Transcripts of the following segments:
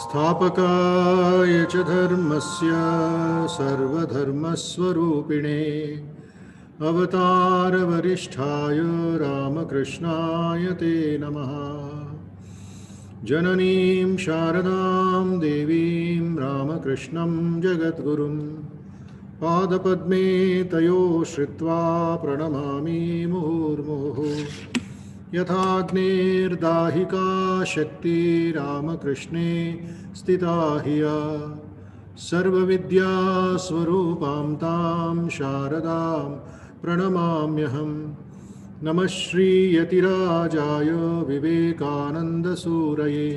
स्थापकाय च धर्मस्य सर्वधर्मस्वरूपिणे अवतारवरिष्ठाय रामकृष्णाय ते नमः। जननीं शारदां देवीं रामकृष्णं जगद्गुरुं पादपद्मे तयो श्रित्वा प्रणमामि मुहुर्मुहुः। यथाग्नेर्दाहिका शक्तिरामकृष्णे स्थिता हिया सर्वविद्यास्वरूपां तां शारदां प्रणमाम्यहम्। नमः श्रीयतिराजाय विवेकानन्दसूरये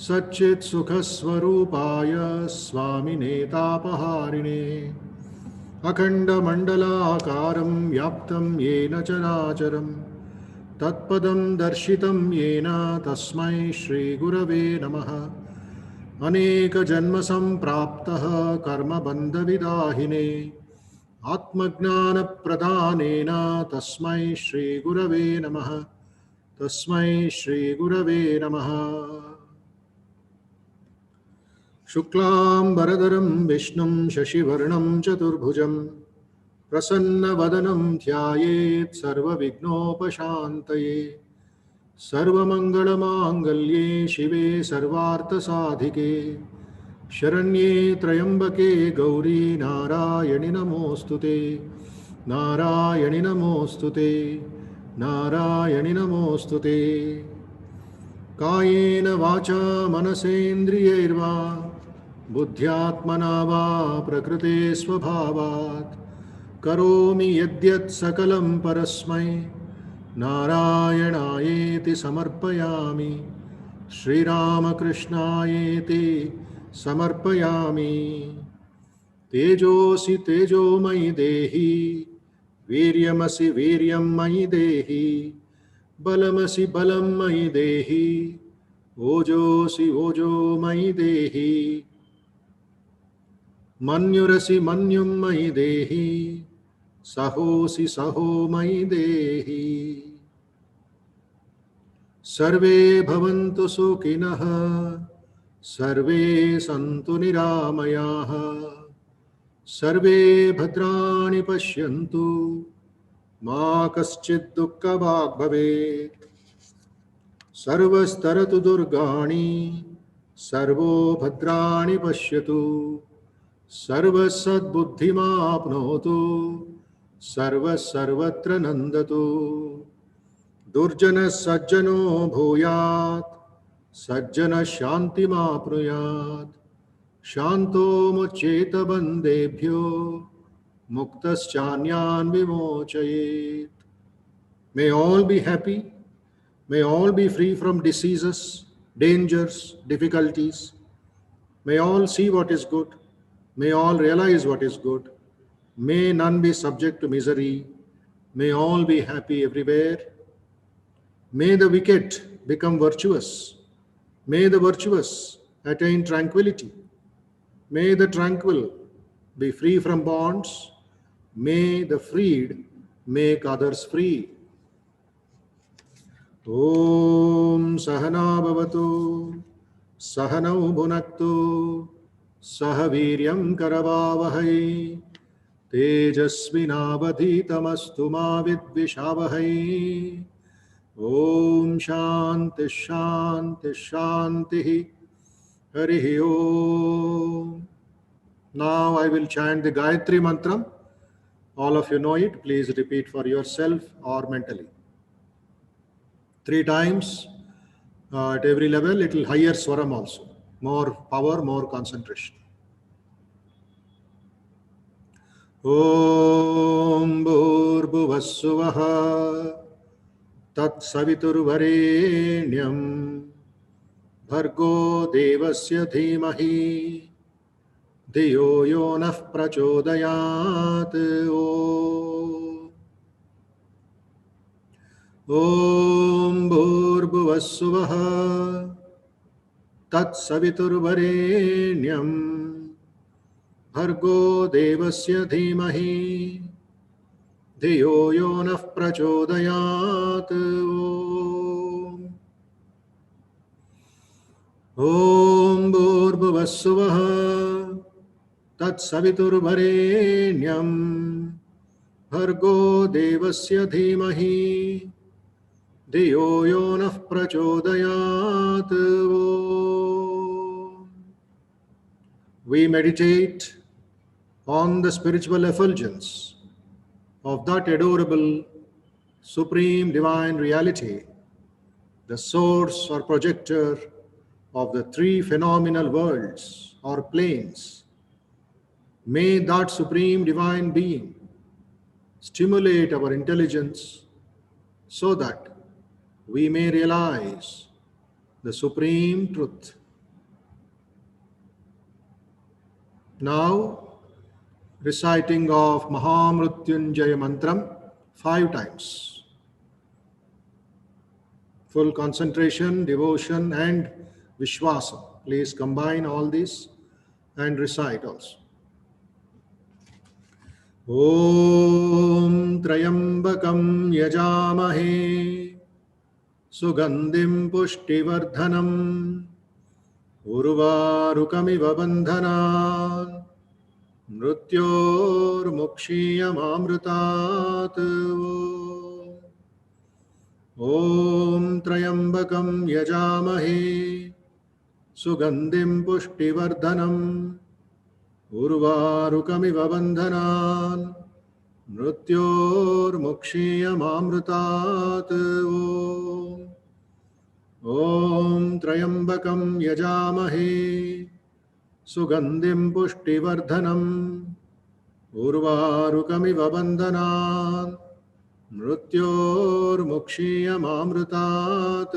सच्चित्सुखस्वरूपाय स्वामिने तापहारिणे अखण्डमण्डलाकारं व्याप्तं येन चराचरं तत्पदं दर्शितं येन तस्मै श्रीगुरवे नमः। अनेकजन्मसम्प्राप्तः कर्मबन्धविदाहिने आत्मज्ञानप्रदानेन तस्मै श्रीगुरवे नमः। तस्मै श्रीगुरवे नमः। शुक्लाम्बरधरं विष्णुं शशिवर्णं चतुर्भुजं प्रसन्नवदनं ध्यायेत् सर्वविघ्नोपशान्तये। सर्वमङ्गलमाङ्गल्ये शिवे सर्वार्थसाधिके शरण्ये त्र्यम्बके गौरी नारायणि नमोऽस्तुते। नारायणि नमोऽस्तुते। नारायणि नमोऽस्तुते। कायेन वाचा मनसेन्द्रियैर्वा बुद्ध्यात्मना वा प्रकृते स्वभावात् करोमि यद्यत् सकलं परस्मै नारायणायेति समर्पयामि। श्रीरामकृष्णायेति समर्पयामि। तेजोऽसि तेजोमयि देहि वीर्यमसि वीर्यं मयि देहि बलमसि बलं मयि देहि ओजोऽसि ओजो मयि देहि मन्युरसि मन्युं मयि देहि सहोऽसि सहो मयि देहि। सर्वे भवन्तु सुखिनः सर्वे सन्तु निरामयाः सर्वे भद्राणि पश्यन्तु मा कश्चित् दुःखभाग् भवेत्। सर्वस्तरतु दुर्गाणि सर्वो भद्राणि पश्यतु सर्वसद्बुद्धिमाप्नोतु सर्वत्र नन्दतु। दुर्जनः सज्जनो भूयात् सज्जनः शान्तिमाप्नुयात् शान्तो मुच्येत बन्देभ्यो मुक्तश्चान्यान् विमोचयेत्। May all be happy. May all be free from diseases, dangers, difficulties. May all see what is good. May all realize what is good. May none be subject to misery. May all be happy everywhere. May the wicked become virtuous. May the virtuous attain tranquility. May the tranquil be free from bonds. May the freed make others free. Om Sahana Bhavatu Sahanau Bhunaktu Sahaviryam Karavavahai Tejasvinavadhitamastu ma vidvishavahai. Om Shanti Shanti Shanti Harihi Om. Now I will chant the Gayatri Mantra. All of you know it. Please repeat for yourself or mentally. 3 times at every level, little higher swaram also. More power, more concentration. Om Bhurbhuvassuvaha Tat Saviturvarenyam Bhargo Devasya Dhimahi Dhiyo Yo Nah Prachodayat. Om Bhurbhuvassuvaha Tat Saviturvarenyam Bhargo Devasya Dhimahi Dhiyo Yo Nah Prachodayat. Om वस्सुवः तत्सवितुर्वरेण्यं भर्गो देवस्य धीमहि धियो यो नः प्रचोदयात्. We meditate on the spiritual effulgence of that adorable supreme divine reality, the source or projector of the three phenomenal worlds or planes. May that supreme divine being stimulate our intelligence so that we may realize the supreme truth. Now, reciting of Mahamrutyunjaya Mantram 5 times. Full concentration, devotion, and Vishwasa. Please combine all these and recite also. Om Trayambakam Yajamahe Sugandim Pushtivardhanam Urvarukamiva Bandhanan Mrutyurmukshiyamamrutat. Om Trayambakam Yajamahe Sugandim Pushtivardhanam Urvarukamiva Bandhanan Mrutyurmukshiyamamrutat. Om Trayambakam Yajamahe Sugandim Pushtivardhanam Urvarukamiva Bandhanan Mrutyurmukshiyamamrutat.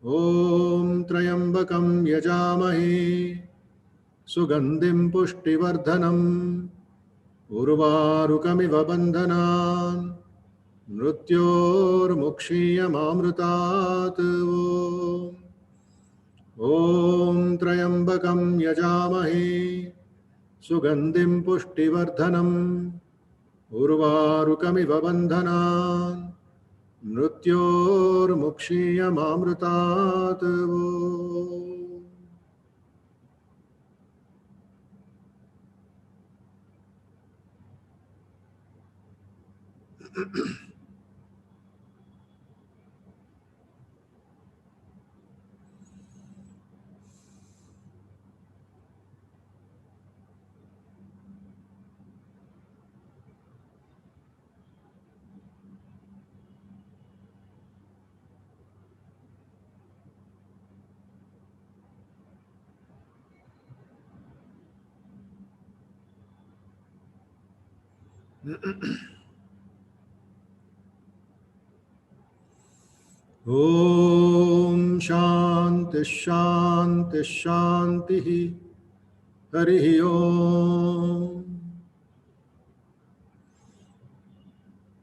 Om Trayambakam Yajamahe Sugandim Pushtivardhanam Urvarukamiva Bandhanan Mrutyurmukshiyamamrutat. Om Trayambakam Yajamahe Sugandim Pushtivardhanam Urvarukamiva Bandhanan Mrutyurmukshiyamamrutat. Om Shanti Shanti Shanti Harihi Om.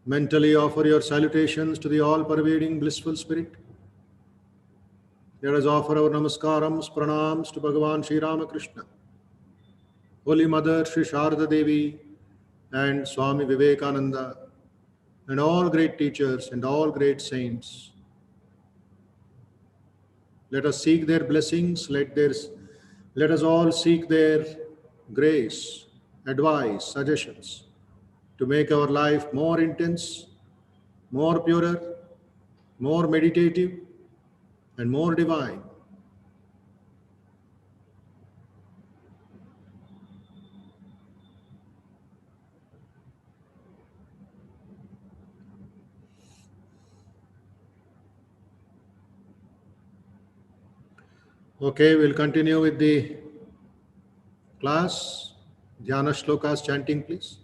Mentally offer your salutations to the all-pervading blissful spirit. Let us offer our namaskarams, pranams to Bhagavan Sri Ramakrishna, Holy Mother Sri Sharda Devi, and Swami Vivekananda, and all great teachers and all great saints. Let us seek their blessings. Let us all seek their grace, advice, suggestions to make our life more intense, more purer, more meditative, and more divine. Okay, we'll continue with the class. Dhyana shlokas chanting, please.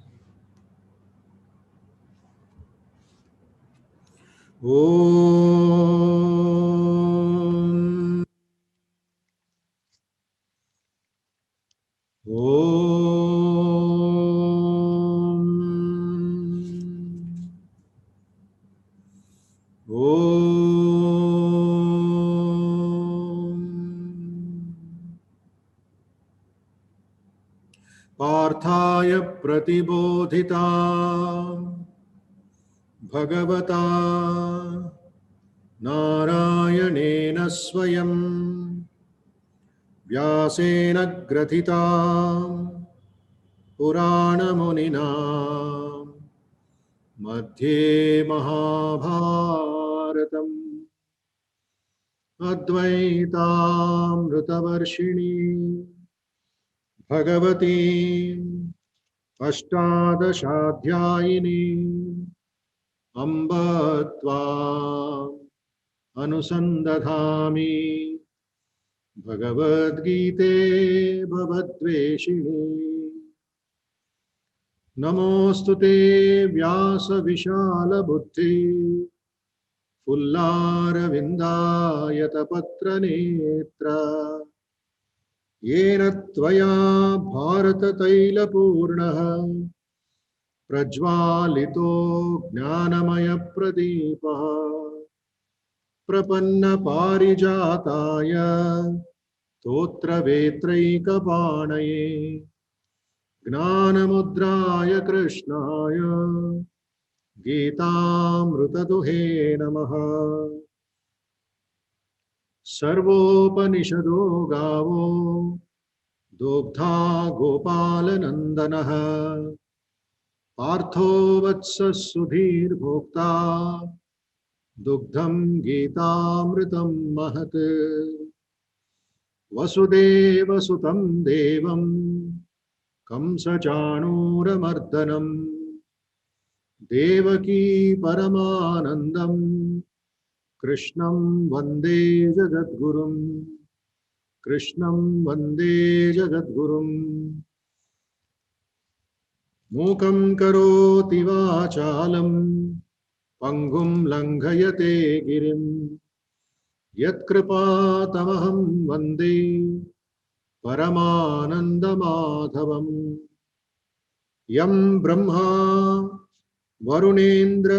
Om. Om. Om. Parthaya pratibodhita Bhagavata Narayanena Swayam व्यासेन ग्रथितां पुराणमुनिना मध्ये महाभारतम् अद्वैतामृतवर्षिणी भगवतीम् अष्टादशाध्यायिनी अम्ब त्वाम् अनुसन्दधामि भगवद्गीते भवद्वेषिणी। नमोऽस्तु ते व्यासविशालबुद्धि फुल्लारविन्दायतपत्रनेत्र येन त्वया भारततैलपूर्णः प्रज्वालितो ज्ञानमयप्रदीपः प्रपन्नपारिजाताय स्तोत्रवेत्रैकपाणये ज्ञानमुद्राय कृष्णाय गीतामृतदुहे नमः। सर्वोपनिषदो गावो दुग्धा गोपालनन्दनः पार्थो वत्सः सुधीर्भोक्ता दुग्धं गीतामृतं महत्। वसुदेवसुतं देवं कंसचाणूरमर्दनं देवकी परमानन्दं कृष्णं वन्दे जगद्गुरुं। कृष्णं वन्दे जगद्गुरुम्। मूकं करोति वाचालं पङ्गुं लङ्घयते गिरिं यत्कृपातमहं वन्दे परमानन्दमाधवम्। यं ब्रह्मा वरुणेन्द्र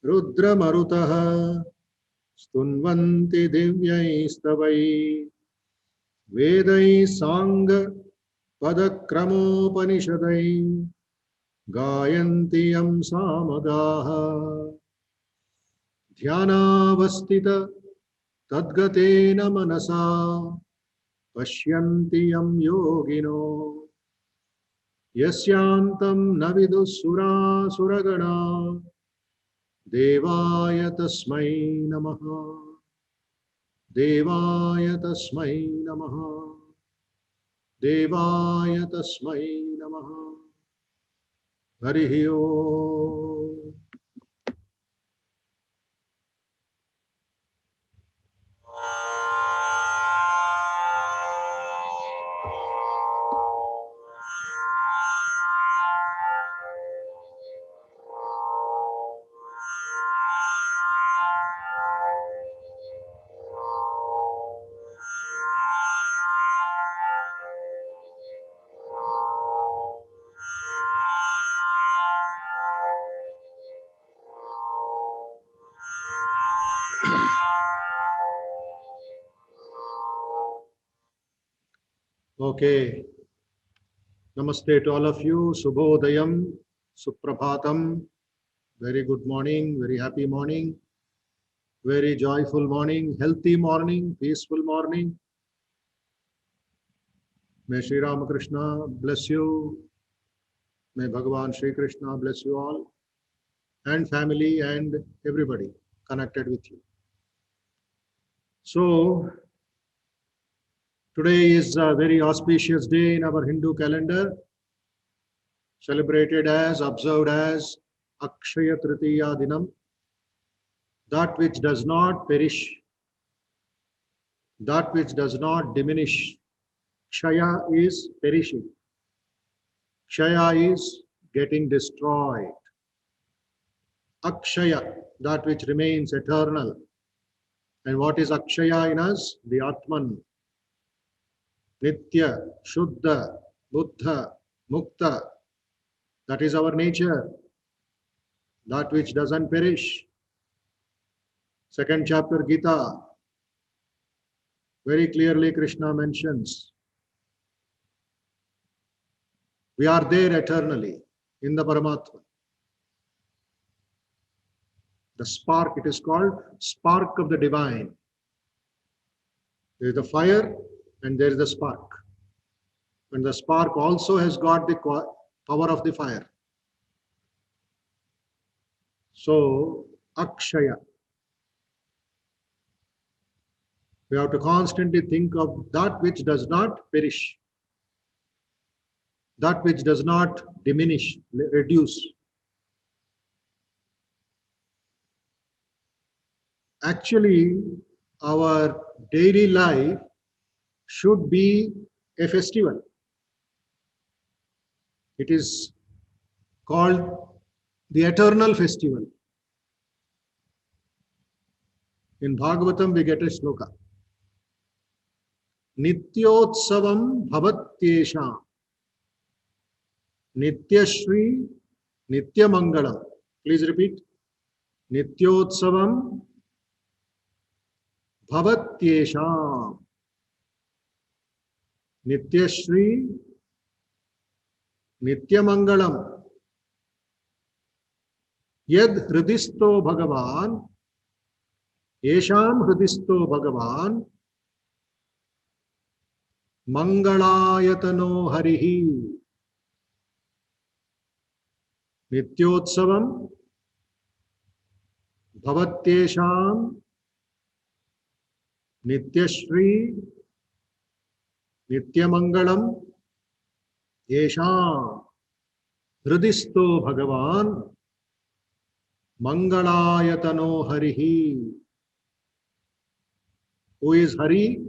रुद्रमरुतः स्तुन्वन्ति दिव्यैस्तवैः वेदैः साङ्गपदक्रमोपनिषदैः गायन्ति यं सामगाः। ध्यानावस्थित तद्गतेन मनसा पश्यन्ति यं योगिनो यस्यान्तं न विदुःसुरासुरगणा देवाय तस्मै नमः। देवाय तस्मै नमः। देवाय तस्मै नमः। हरिः ओम्। Okay. Namaste to all of you. Subhodayam, Suprabhatam. Very good morning, very happy morning, very joyful morning, healthy morning, peaceful morning. May Sri Ramakrishna bless you. May Bhagavan Sri Krishna bless you all and family and everybody connected with you. So, today is a very auspicious day in our Hindu calendar, celebrated as, observed as Akshaya Tritiya Dinam, that which does not perish, that which does not diminish. Kshaya is perishing. Kshaya is getting destroyed. Akshaya, that which remains eternal. And what is Akshaya in us? The Atman. Nitya, Shuddha, Buddha, Mukta. That is our nature. That which doesn't perish. Second chapter Gita. Very clearly Krishna mentions. We are there eternally in the Paramatma. The spark, it is called spark of the divine. There is the fire and there is the spark. And the spark also has got the power of the fire. So, Akshaya. We have to constantly think of that which does not perish, that which does not diminish, reduce. Actually, our daily life should be a festival. It is called the eternal festival. In Bhagavatam, we get a shloka. Nityotsavam bhavatyesham. Nityashri Nityamangalam. Please repeat. Nityotsavam bhavatyesham. Nityashri Nityamangalam. Yad hridisto bhagavan. Yesham hridisto bhagavan. Mangalayatano harihi. Nityotsavam bhavatyesham Nityashri Nityamangalam Yesham hridisto bhagavan Mangalayatano harihi. Who is Hari?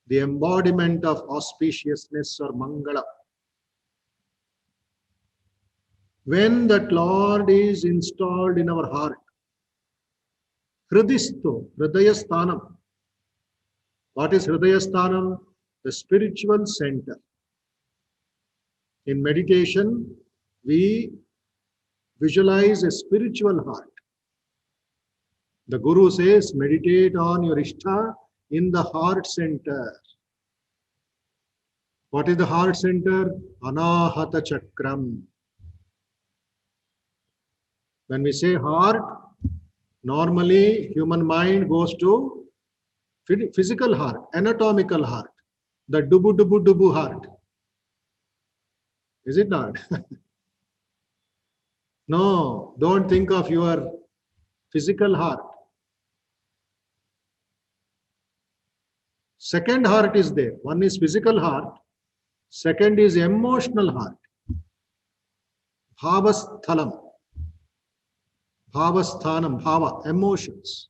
The embodiment of auspiciousness or Mangala. When that Lord is installed in our heart, Hridisto, Hridayasthanam. What is Hridayasthanam? The spiritual center. In meditation, we visualize a spiritual heart. The Guru says, meditate on your Ishtha in the heart center. What is the heart center? Anahata Chakram. When we say heart, normally human mind goes to physical heart, anatomical heart, the dubu heart. Is it not? No, don't think of your physical heart. Second heart is there. One is physical heart. Second is emotional heart. Bhavasthalam. Bhavasthanam, bhava, emotions.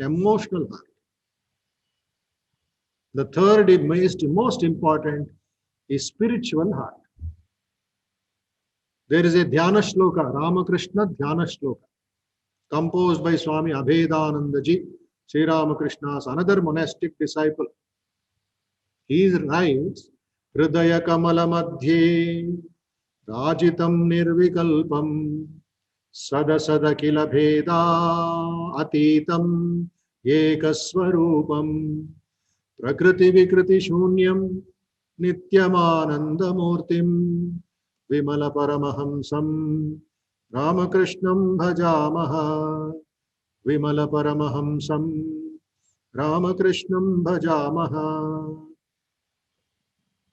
Emotional heart. The third is most important is spiritual heart. There is a Dhyana Shloka, Ramakrishna Dhyana Shloka, composed by Swami Abhedananda Ji, Sri Ramakrishna's another monastic disciple. He writes, Hridaya Kamala Madhye Rajitam Nirvikalpam Sada Sada Kila Bheda Atitam Ekaswarupam Prakriti Vikriti Shunyam Nityamananda Murtim Vimala Paramahamsam Ramakrishnam Bhajamaha Vimala Paramahamsam Ramakrishnam Bhajamaha.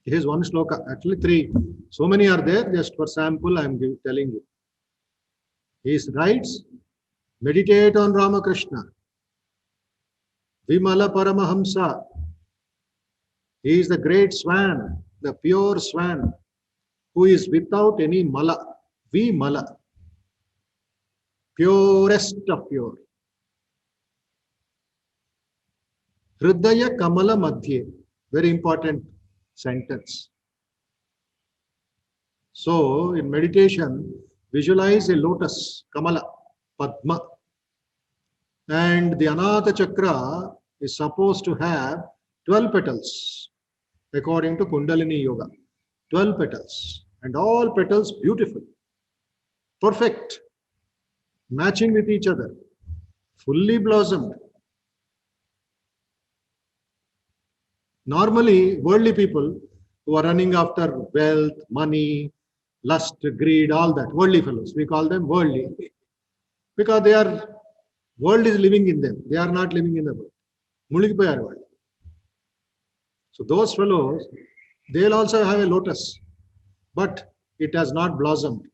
Here is one shloka, actually three. So many are there, just for sample I am telling you. He writes, meditate on Ramakrishna. Vimala Paramahamsa. He is the great swan, the pure swan, who is without any mala. Vimala. Purest of pure. Hridaya Kamala Madhye. Very important sentence. So, in meditation, visualize a lotus, Kamala, Padma. And the Anahata Chakra is supposed to have 12 petals, according to Kundalini Yoga. 12 petals. And all petals beautiful, perfect, matching with each other, fully blossomed. Normally, worldly people who are running after wealth, money, lust, greed, all that, worldly fellows, we call them worldly. Because world is living in them. They are not living in the world. So So those fellows, they'll also have a lotus, but it has not blossomed.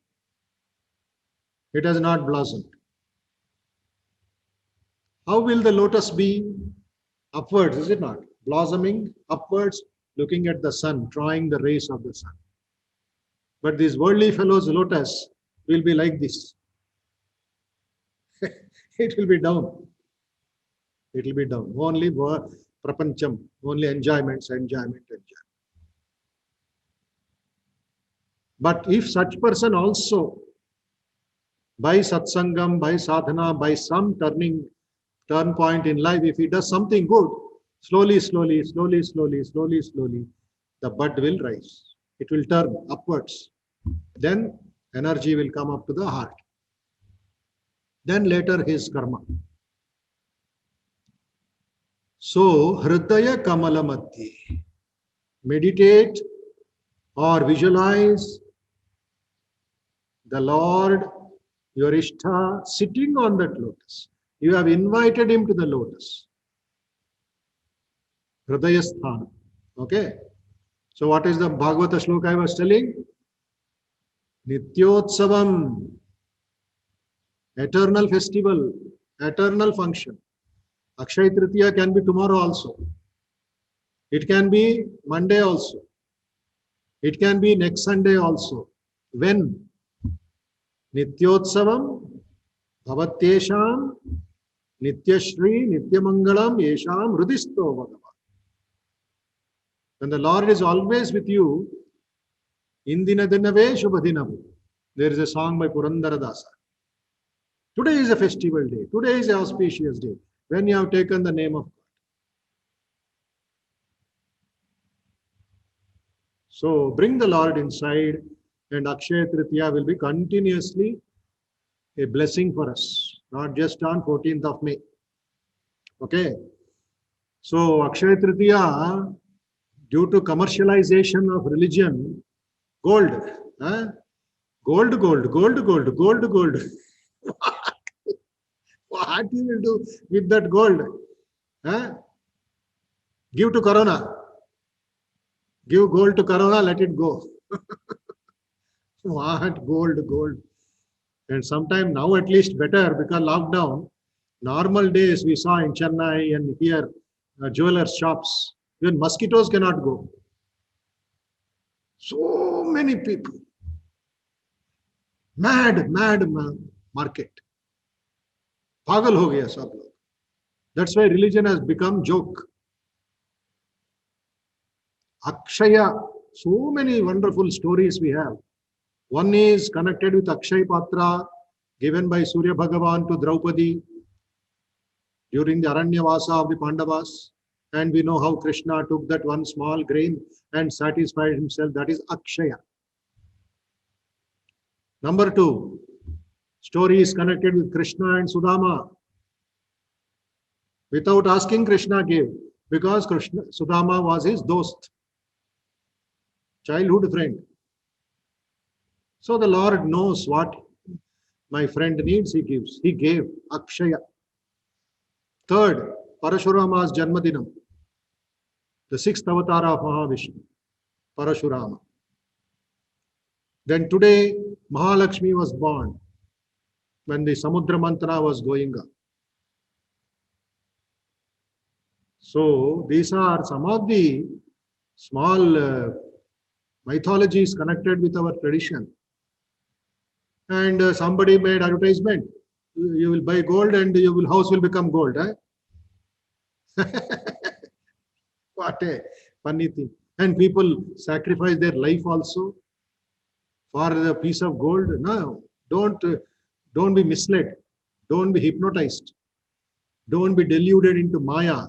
It has not blossomed. How will the lotus be? Upwards, is it not? Blossoming upwards, looking at the sun, drawing the rays of the sun. But these worldly fellows' lotus will be like this. It will be down. It will be down. Only prapancham, only enjoyments, enjoyment. But if such person also, by satsangam, by sadhana, by some turn point in life, if he does something good, slowly, the bud will rise. It will turn upwards. Then energy will come up to the heart. Then later his karma. So, Hridaya Kamala Madhye. Meditate or visualize the Lord, your Ishta, sitting on that lotus. You have invited him to the lotus. Hridaya Sthana. Okay. So what is the Bhagavata shloka I was telling? Nityotsavam. Eternal festival. Eternal function. Akshaya Tritiya can be tomorrow also. It can be Monday also. It can be next Sunday also. When? Nityotsavam Bhavatyesham Nityashri Nityamangalam Yesham Hridisto Bhagavan. When the Lord is always with you, Indina Dinave Shubhadinavu. There is a song by Purandara Dasa. Today is a festival day. Today is an auspicious day. When you have taken the name of God. So bring the Lord inside, and Akshaya Tritiya will be continuously a blessing for us, not just on 14th of May. Okay. So Akshaya Tritiya, due to commercialization of religion, gold, gold. What you will do with that gold? Give to Corona. Give gold to Corona, let it go. What? Gold. And sometime now at least better, because lockdown, normal days we saw in Chennai and here, jewelers shops, even mosquitoes cannot go. So many people. Mad market. Pagal ho gaya sab log. That's why religion has become joke. Akshaya, so many wonderful stories we have. One is connected with Akshay Patra, given by Surya Bhagavan to Draupadi during the Aranyavasa of the Pandavas. And we know how Krishna took that one small grain and satisfied himself. That is Akshaya. Number two, story is connected with Krishna and Sudama. Without asking, Krishna gave, because Sudama was his dost, childhood friend. So the Lord knows what my friend needs, he gives. He gave Akshaya. Third, Parashurama's Janmadinam, the sixth avatar of Mahavishnu, Parashurama. Then today, Mahalakshmi was born when the Samudra Mantana was going up. So these are some of the small mythologies connected with our tradition. And somebody made advertisement. You will buy gold and your house will become gold. What a funny thing. And people sacrifice their life also for the piece of gold. No, don't be misled. Don't be hypnotized. Don't be deluded into Maya.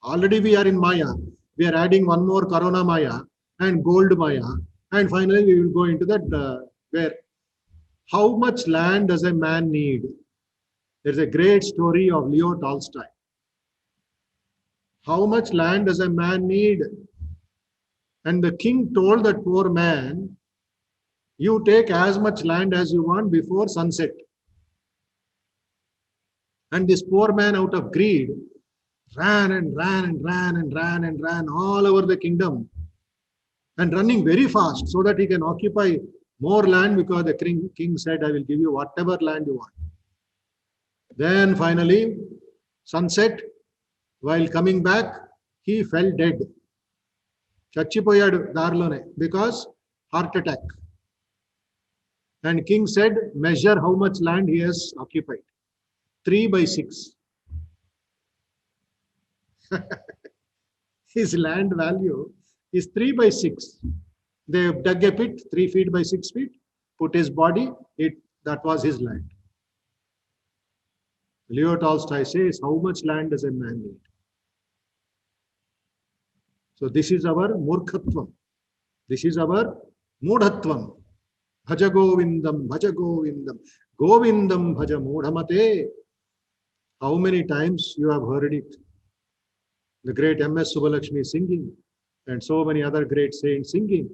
Already we are in Maya. We are adding one more Corona Maya and gold Maya. And finally we will go into that where how much land does a man need? There's a great story of Leo Tolstoy. How much land does a man need? And the king told that poor man, you take as much land as you want before sunset. And this poor man, out of greed, ran and ran and ran and ran and ran all over the kingdom and running very fast so that he can occupy more land because the king said, I will give you whatever land you want. Then finally, sunset, while coming back, he fell dead. Chachipoyadu darlone because heart attack. And king said, measure how much land he has occupied. 3/6. His land value is 3/6. They dug a pit, 3 feet by 6 feet, put his body, that was his land. Leo Tolstoy says, how much land does a man need? So this is our murkhatvam. This is our mudhatvam. Bhaja Govindam, Bhaja Govindam, Govindam Bhaja Mudhamate. How many times you have heard it? The great M.S. Subbalakshmi singing, and so many other great saints singing.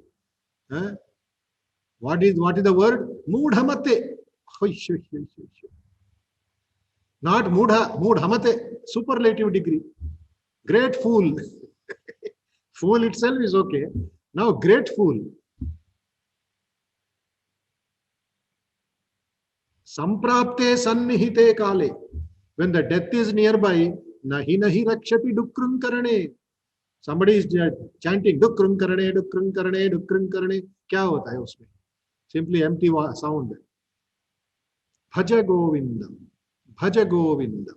What is the word? Mudhamate. Not mudha, mudhamate, superlative degree. Great fool. Fool itself is okay. Now great fool. Samprapte sannihite kale. When the death is nearby, nahi nahi rakshati dukrung karane. Somebody is chanting dukrung karane, dukrung karane, dukrung karane. Kya hota hai usme? Simply empty sound. Bhaja Govindam. Bhaja Govindam.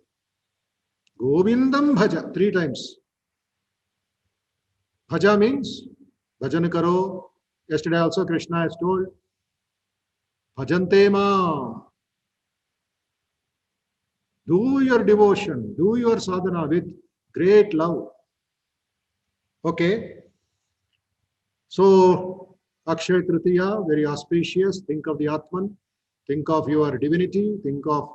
Govindam Bhaja. 3 times. Bhaja means bhajan karo. Yesterday also Krishna has told. Bhajante ma. Do your devotion, do your sadhana with great love. Okay. So, Akshaya Tritiya, very auspicious. Think of the Atman. Think of your divinity. Think of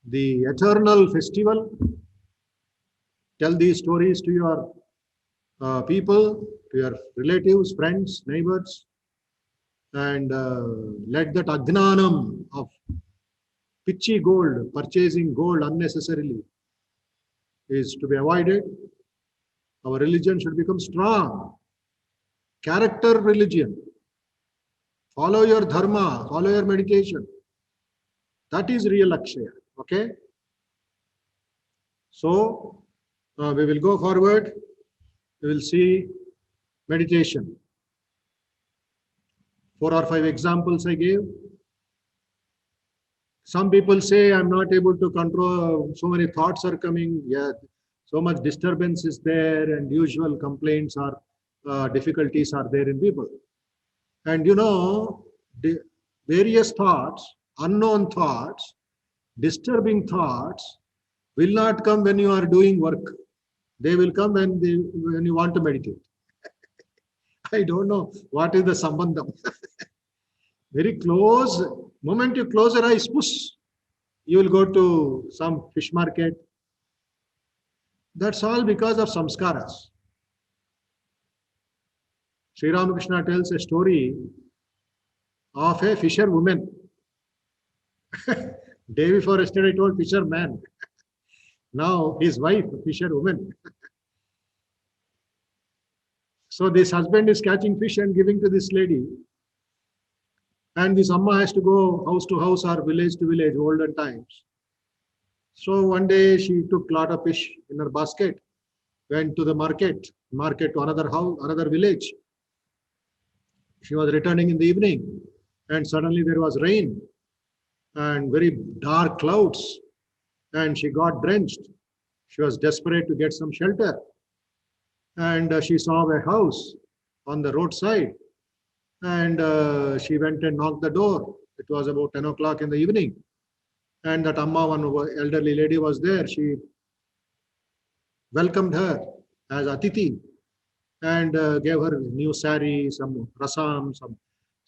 the eternal festival. Tell these stories to your people, to your relatives, friends, neighbors. And let that agnanam of pitchy gold, purchasing gold unnecessarily, is to be avoided. Our religion should become strong. Character religion. Follow your dharma, follow your meditation. That is real Akshaya. Okay? So, we will go forward. We will see meditation. 4 or 5 examples I gave. Some people say, I'm not able to control, so many thoughts are coming. Yeah, so much disturbance is there, and usual complaints are, difficulties are there in people. And you know, the various thoughts, unknown thoughts, disturbing thoughts will not come when you are doing work. They will come when you want to meditate. I don't know what is the sambandham. Very close. Moment you close your eyes, push, you will go to some fish market. That's all because of samskaras. Sri Ramakrishna tells a story of a fisherwoman. Day before yesterday I told fisherman. Now his wife, fisherwoman. So this husband is catching fish and giving to this lady. And this Amma has to go house to house or village to village, olden times. So one day she took a lot of fish in her basket, went to the market to another house, another village. She was returning in the evening, and suddenly there was rain and very dark clouds, and she got drenched. She was desperate to get some shelter, and she saw a house on the roadside, and she went and knocked the door. It was about 10 o'clock in the evening, and that Amma, one elderly lady, was there. She welcomed her as Atiti and gave her new sari, some rasam, some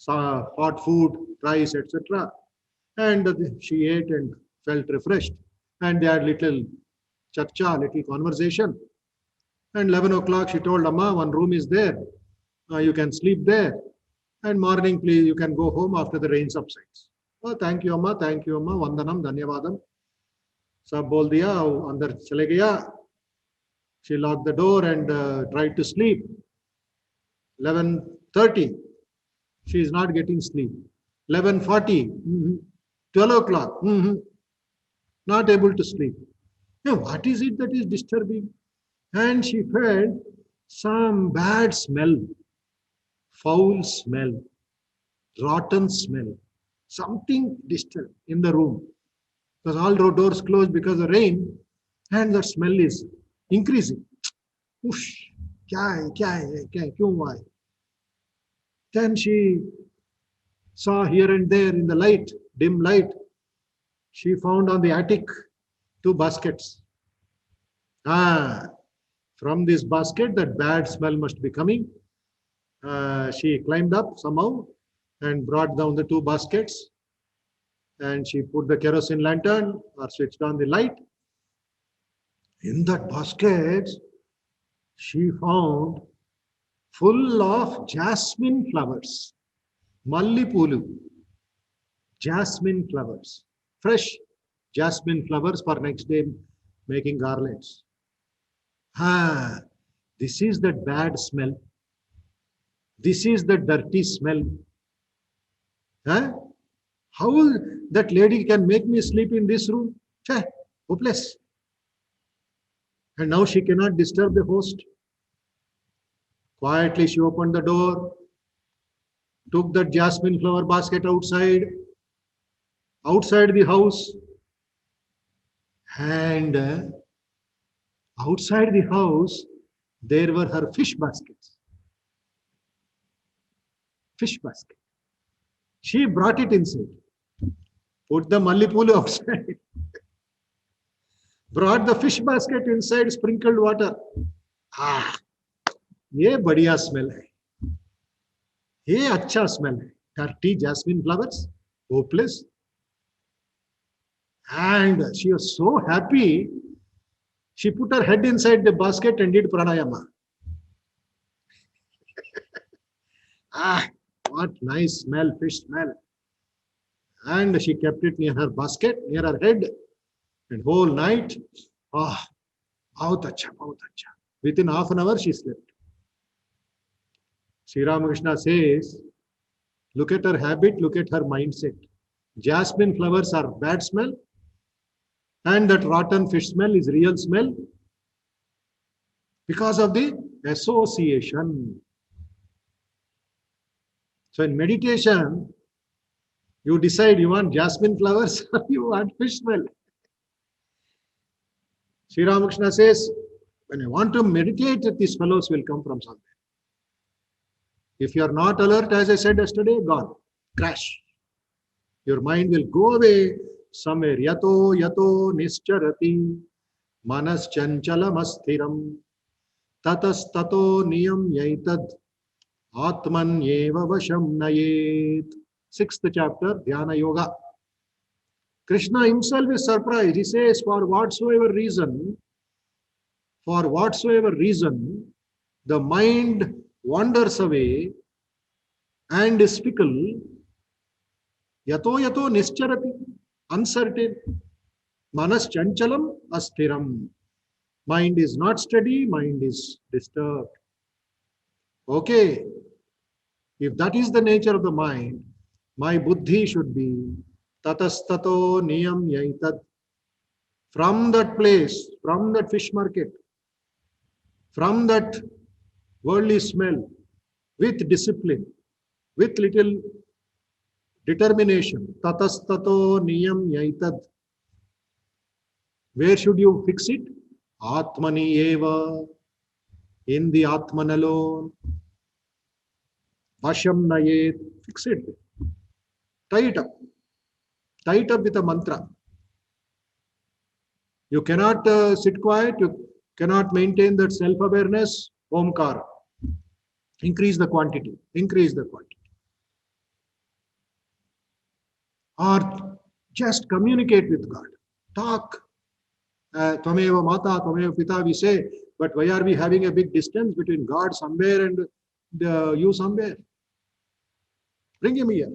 hot food, rice, etc. And she ate and felt refreshed. And they had little charcha, little conversation. And 11 o'clock, she told Amma, one room is there. You can sleep there. And morning, please, you can go home after the rain subsides. Oh, thank you, Amma. Vandanam, dhanyavadam. सब बोल दिया अंदर चले गया She locked the door and tried to sleep. 11:30, she is not getting sleep. 11:40, 12 o'clock, not able to sleep. Now, what is it that is disturbing? And she felt some bad smell, foul smell, rotten smell, something disturbed in the room. Because all doors closed because of rain, and the smell is increasing. Ush, kya hai, kyun why? Then she saw here and there in the light, dim light, she found on the attic 2 baskets. From this basket, that bad smell must be coming. She climbed up somehow and brought down the 2 baskets. And she put the kerosene lantern or switched on the light. In that basket, she found full of jasmine flowers, mallipulu, jasmine flowers, fresh jasmine flowers for next day making garlands. This is that bad smell. This is the dirty smell. How that lady can make me sleep in this room? Hopeless. And now she cannot disturb the host. Quietly she opened the door, took that jasmine flower basket outside the house, and outside the house there were her fish baskets. Fish basket. She brought it inside, put the mallipulu outside, brought the fish basket inside, sprinkled water. ये बढ़िया smell है, ये अच्छा smell है. Dirty jasmine flowers, hopeless. And she was so happy, she put her head inside the basket and did pranayama. What nice smell, fish smell. And she kept it near her basket, near her head, and whole night, bahut acha, bahut acha. Within half an hour, she slept. Sri Ramakrishna says, look at her habit, look at her mindset. Jasmine flowers are bad smell, and that rotten fish smell is real smell because of the association. So in meditation, you decide you want jasmine flowers or you want fish smell. Sri Ramakrishna says, when you want to meditate, these fellows will come from somewhere. If you are not alert, as I said yesterday, gone. Crash. Your mind will go away somewhere. Yato nischarati manas chanchalam asthiram tatas tato niyam yaitad atman yeva vasham nayet. 6th chapter, Dhyana Yoga. Krishna himself is surprised. He says, for whatsoever reason, the mind wanders away and is fickle. Yato nischarati, uncertain. Manas chanchalam asthiram. Mind is not steady, mind is disturbed. Okay, if that is the nature of the mind, my buddhi should be tatastato niyam yaitad. From that place, from that fish market, from that worldly smell, with discipline, with little determination, tatastato niyam yaitad. Where should you fix it? Atmani eva, in the Atman alone. Vasham nayet, fix it. Tie it up. Tie it up with a mantra. You cannot sit quiet, you cannot maintain that self-awareness, Omkar. Increase the quantity, Or just communicate with God. Talk. Tvameva mata, tvameva pita, we say, but why are we having a big distance between God somewhere and you somewhere? Bring him here.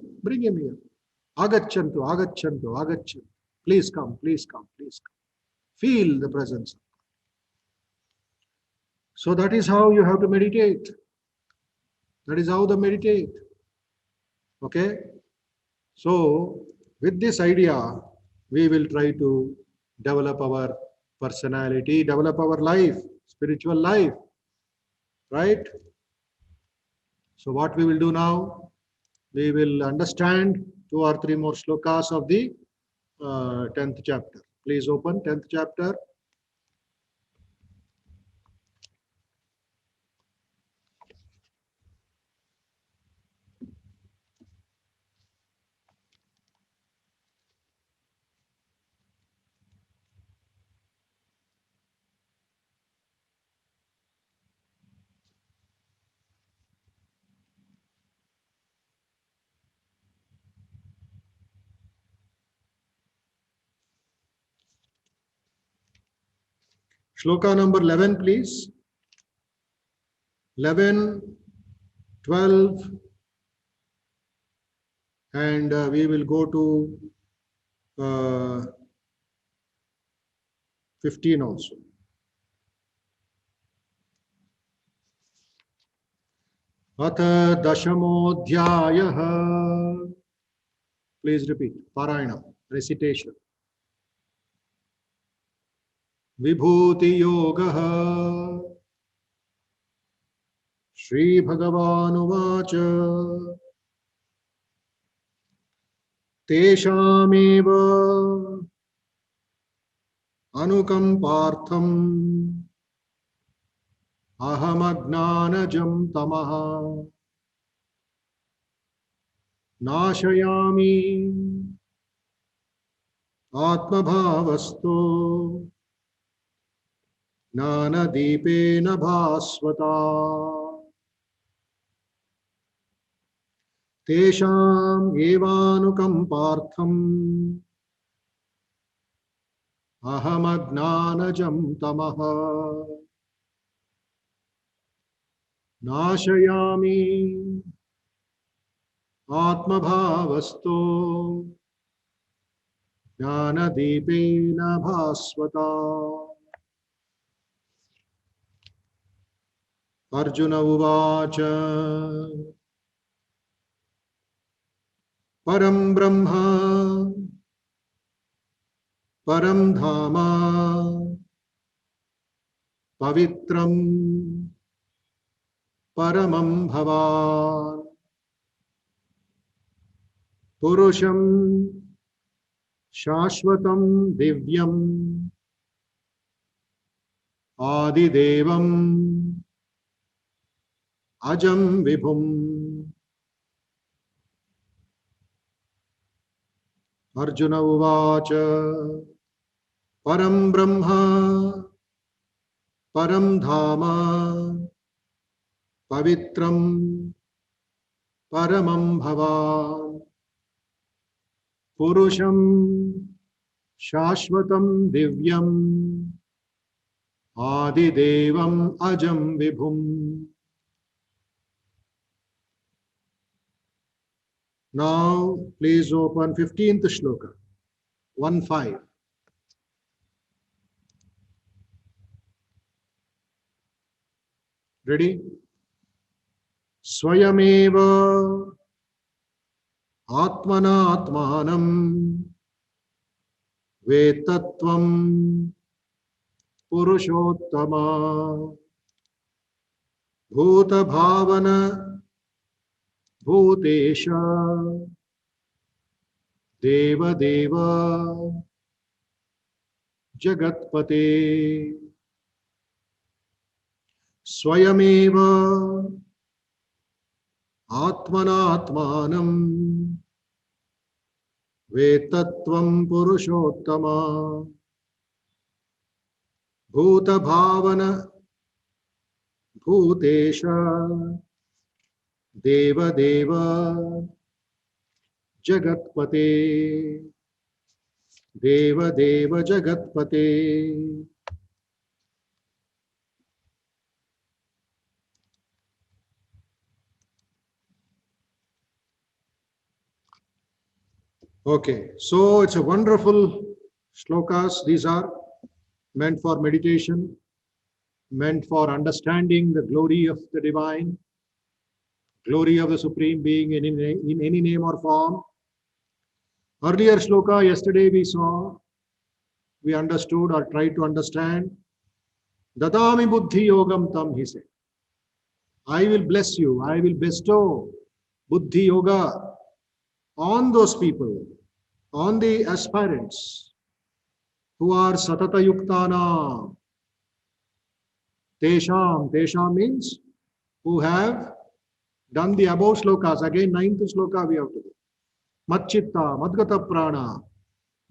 Agachantu. Please come. Feel the presence. So that is how you have to meditate. That is how to meditate. Okay. So with this idea, we will try to develop our personality, develop our life, spiritual life, right? So what we will do now, we will understand 2 or 3 more shlokas of the 10th chapter. Please open 10th chapter. Shloka number 11, please. 11, 12, and we will go to 15 also. अथ दशमोऽध्यायः. Please repeat. Parayana, recitation. Vibhuti Yogaः. Shri Bhagavanuvacha. Teshameva anukampartham ahamajnanajam tamaha नाशयामि आत्मभावस्तो ज्ञानदीपेन भास्वता तेषाम् एवानुकम्पार्थम् अहमज्ञानजं तमः नाशयामि आत्मभावस्तो ज्ञानदीपेन भास्वता. अर्जुन उवाच परं ब्रह्म परं धाम पवित्रं परमं भवान् पुरुषं शाश्वतं दिव्यम् आदिदेवम् अजं विभुम्. अर्जुन उवाच परं ब्रह्म परं धाम पवित्रं परमं भवान् पुरुषं शाश्वतं दिव्यम् आदिदेवम् अजं विभुम्. Now please open 15th shloka. 1-5. Ready? Swayameva atmanatmanam vetatvam purushottama bhuta bhavana bhutesha deva deva jagatpate. Swayameva atmanatmanam vetatvam purushottama bhuta bhavana bhutesha deva deva jagatpate. Deva deva jagatpate. Okay, so it's a wonderful shlokas. These are meant for meditation. meant for understanding the glory of the divine, glory of the Supreme Being in any name or form. Earlier shloka, yesterday we saw, we understood or tried to understand. Dadami buddhi yogam tam, he said. I will bless you, I will bestow buddhi yoga on those people, on the aspirants who are satata yuktana. Tesham means who have done the above shlokas. Again, 9th shloka we have to do. Matchitta, Madgata Prana,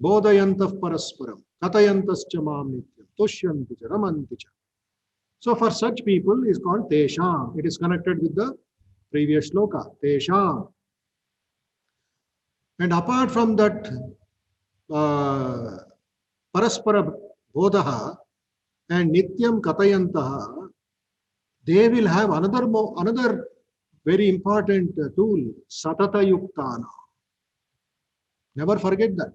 Bodhayantav Parasparam, Katayantascha Mam Nityam, Tushyanticha, Ramanticha. So for such people is called Tesham. It is connected with the previous shloka, Tesham. And apart from that, Paraspara Bodhaha and Nityam Katayantaha, they will have another very important tool, Satata Yuktana. Never forget that.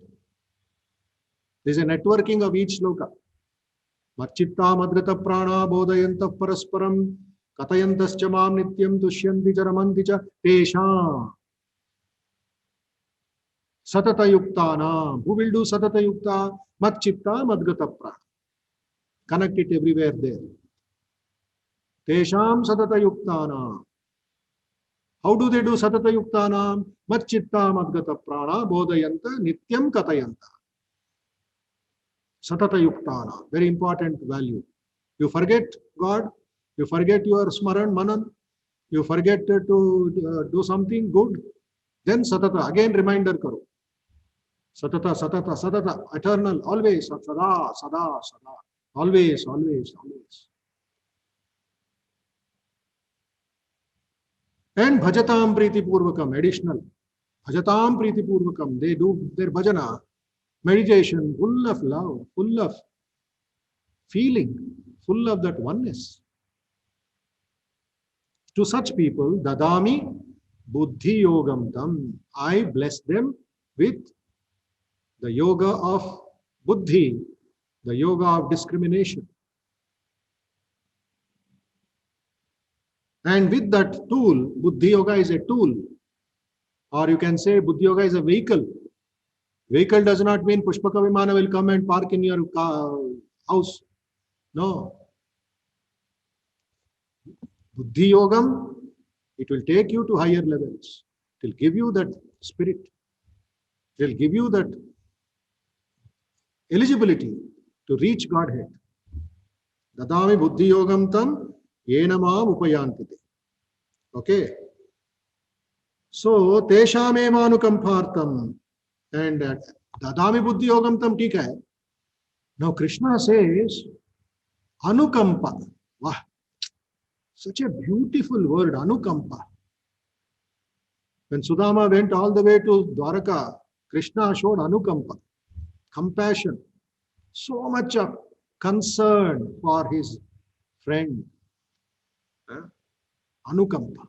There is a networking of each shloka. Marchitta Madgata Prana Bodhayantav Parasparam Katayantascha Mam Nityam Tushyanti Ramanticha Tesha Satata Yuktana. Who will do Satata Yukta? Matchitta Madgata Prana. Connect it everywhere there. Tesham Satata Yuktana. How do they do Satata Yuktana? Matchitta Madgata Prana Bodhayanta Nityam Katayanta. Satata Yuktana. Very important value. You forget God, you forget your Smaran, Manan, you forget to do something good, then Satata. Again reminder karo. Satata, Satata, Satata. Eternal, always, Sada, Sada, Sada. Always, always, always. And Bhajatam Priti Purvakam, additional. Bhajatam Priti Purvakam, they do their bhajana, meditation, full of love, full of feeling, full of that oneness. To such people, Dadami Buddhi Yogam Tam, I bless them with the yoga of Buddhi, the yoga of discrimination. And with that tool, Buddhi Yoga is a tool, or you can say Buddhi Yoga is a vehicle. Vehicle does not mean Pushpaka Vimana will come and park in your house. No. Buddhi Yogam, it will take you to higher levels. It will give you that spirit. It will give you that eligibility to reach Godhead. Dadami Buddhi Yogam Tam Yenamam Upayantite. Okay. So, Tesham Emanukampartam. And Dadami Buddhi Yogam Tam ठीक है. Now Krishna says Anukampa. Wow. Such a beautiful word, Anukampa. When Sudama went all the way to Dwaraka, Krishna showed Anukampa, compassion, so much of concern for his friend. Anukampa.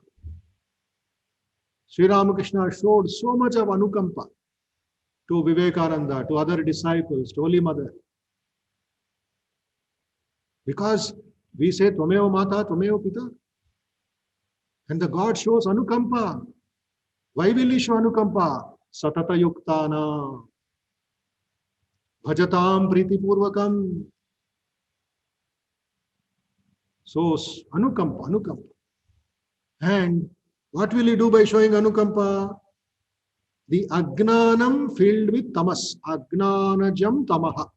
Sri Ramakrishna showed so much of Anukampa to Vivekananda, to other disciples, to Holy Mother. Because we say Tvameva Mata, Tvameva Pita. And the God shows Anukampa. Why will he show Anukampa? Satata Yuktana. Bhajatam Priti Purvakam. So Anukampa, Anukampa. And what will he do by showing Anukampa? The Agnanam filled with tamas. Agnanajam tamaha.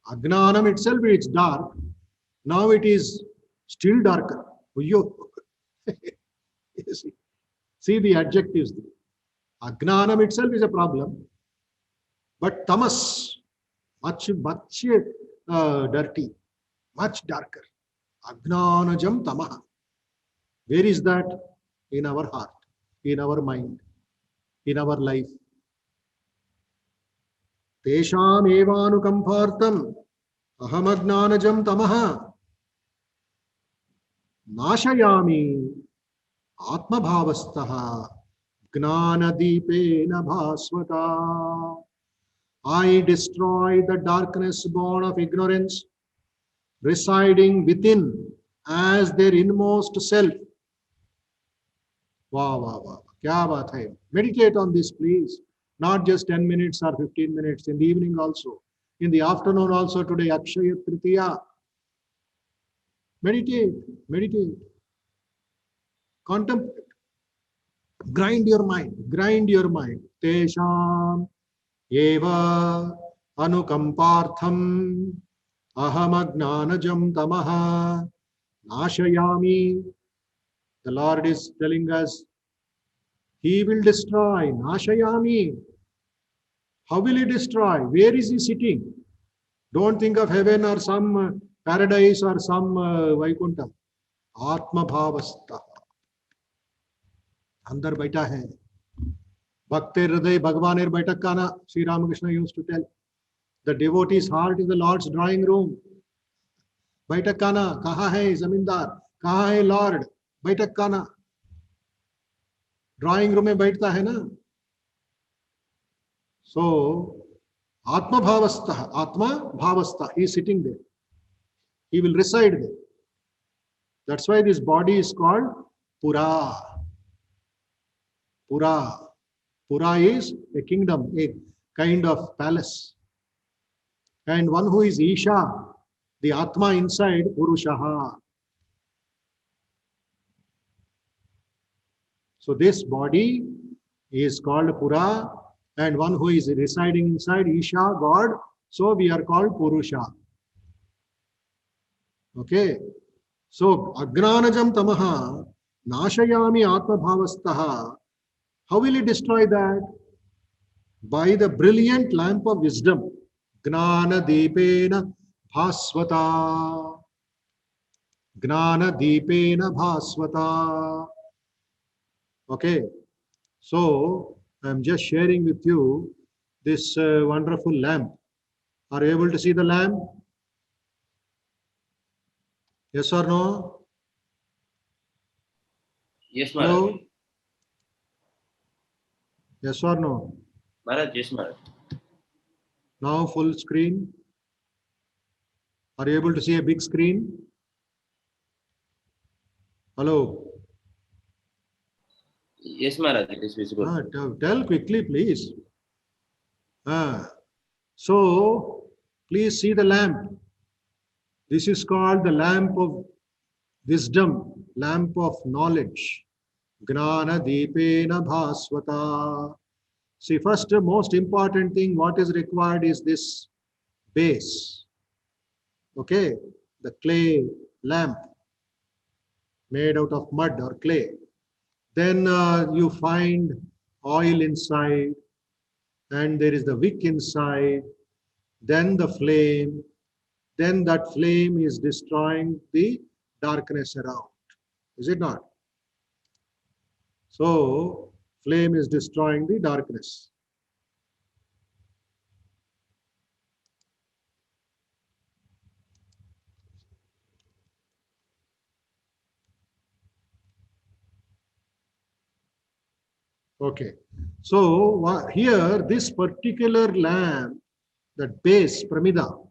Agnanam itself is dark. Now it is still darker. See the adjectives. Agnanam itself is a problem. But tamas, much dirty, much darker. Agnanajam tamaha. Where is that? In our heart, in our mind, in our life. Tesham evanukampartam ahamagnanajam tamaha nashayami atmabhavastaha gnanadipena bhasvata. I destroy the darkness born of ignorance residing within as their inmost self. Wow, wow, wow. Kya baat hai. Meditate on this, please. Not just 10 minutes or 15 minutes, in the evening also. In the afternoon also today, Akshaya Tritiya. Meditate, meditate. Contemplate. Grind your mind, grind your mind. Tesham eva anukampartham aham agnanajam tamaha nashayami. The Lord is telling us, He will destroy. Nashayami. How will He destroy? Where is He sitting? Don't think of heaven or some paradise or some Vaikuntha. Atma Bhavastha. अंदर बैठा है भक्ते हृदय भगवानेर बैठक खाना. Sri Ramakrishna used to tell, the devotee's heart is the Lord's drawing room. बैठक खाना कहाँ है जमींदार, कहाँ है लॉर्ड? बैठक खाना ड्राइंग रूम में बैठता है ना. So Atma Bhavastha, he is sitting there. He will reside there. That's why this body is called Pura. Pura. Pura is a kingdom, a kind of palace. And one who is Isha, the Atma inside, Purushaha. So this body is called Pura, and one who is residing inside, Isha, God. So we are called Purusha. Okay. So Agranajam Tamaha, Nashayami Atma Bhavastaha. How will he destroy that? By the brilliant lamp of wisdom. Gnana Deepena Bhaswata. Gnana Deepena Bhaswata. Okay. So I'm just sharing with you this wonderful lamp. Are you able to see the lamp? Yes or no? Yes, Maharaj. Hello? Yes or no? Maharaj, yes, Maharaj. Now full screen. Are you able to see a big screen? Hello? Yes, Maharaj, it is visible. Tell quickly, please. So, please see the lamp. This is called the lamp of wisdom, lamp of knowledge. Gnana Deepena Bhaswata. See, first, most important thing, what is required is this base. Okay, the clay lamp made out of mud or clay. Then you find oil inside, and there is the wick inside, then the flame, then that flame is destroying the darkness around. Is it not? So, flame is destroying the darkness. Okay. So, here, this particular lamp, that base, Pramida,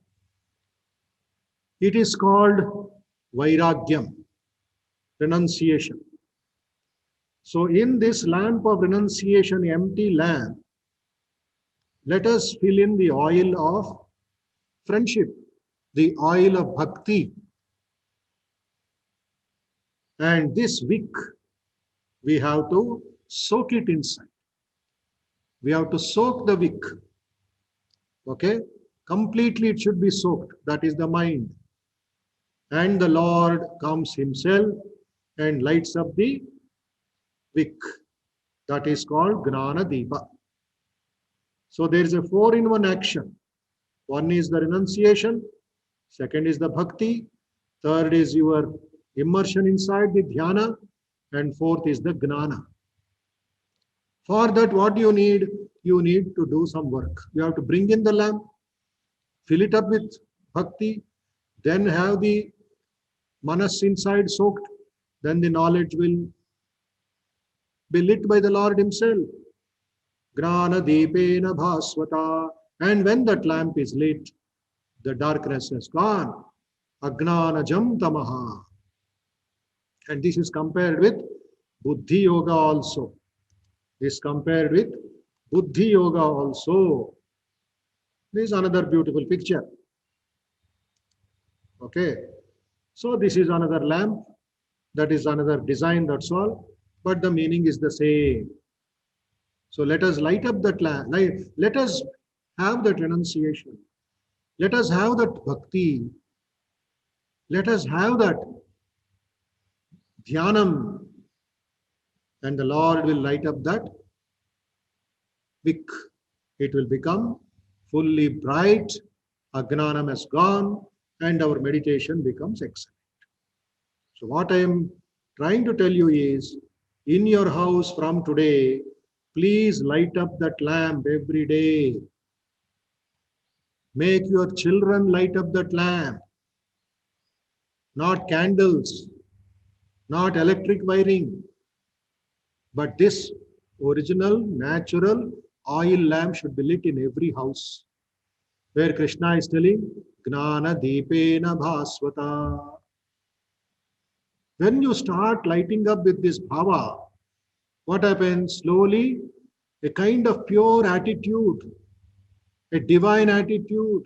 it is called Vairagyam, renunciation. So, in this lamp of renunciation, empty lamp, let us fill in the oil of friendship, the oil of bhakti. And this wick, we have to soak it inside. We have to soak the wick. Okay? Completely it should be soaked. That is the mind. And the Lord comes himself and lights up the wick. That is called Gnana Deepa. So there is a 4-in-1 action. One is the renunciation, second is the bhakti, third is your immersion inside the dhyana, and fourth is the gnana. For that, what you need? You need to do some work. You have to bring in the lamp, fill it up with bhakti, then have the manas inside soaked, then the knowledge will be lit by the Lord himself. Grana Deepena Bhaswata. And when that lamp is lit, the darkness is gone. Agnanajam tamaha. And this is compared with Buddhi Yoga also. This is compared with Buddhi Yoga also. This is another beautiful picture. Okay. So this is another lamp. That is another design, that's all. But the meaning is the same. So let us light up that lamp. Let us have that renunciation. Let us have that bhakti. Let us have that dhyanam. And the Lord will light up that wick. It will become fully bright. Agnanam has gone and our meditation becomes excellent. So what I am trying to tell you is, in your house from today, please light up that lamp every day. Make your children light up that lamp. Not candles, not electric wiring, but this original, natural oil lamp should be lit in every house. Where Krishna is telling, Gnana Deepena Bhaswata. When you start lighting up with this bhava, what happens? Slowly, a kind of pure attitude, a divine attitude.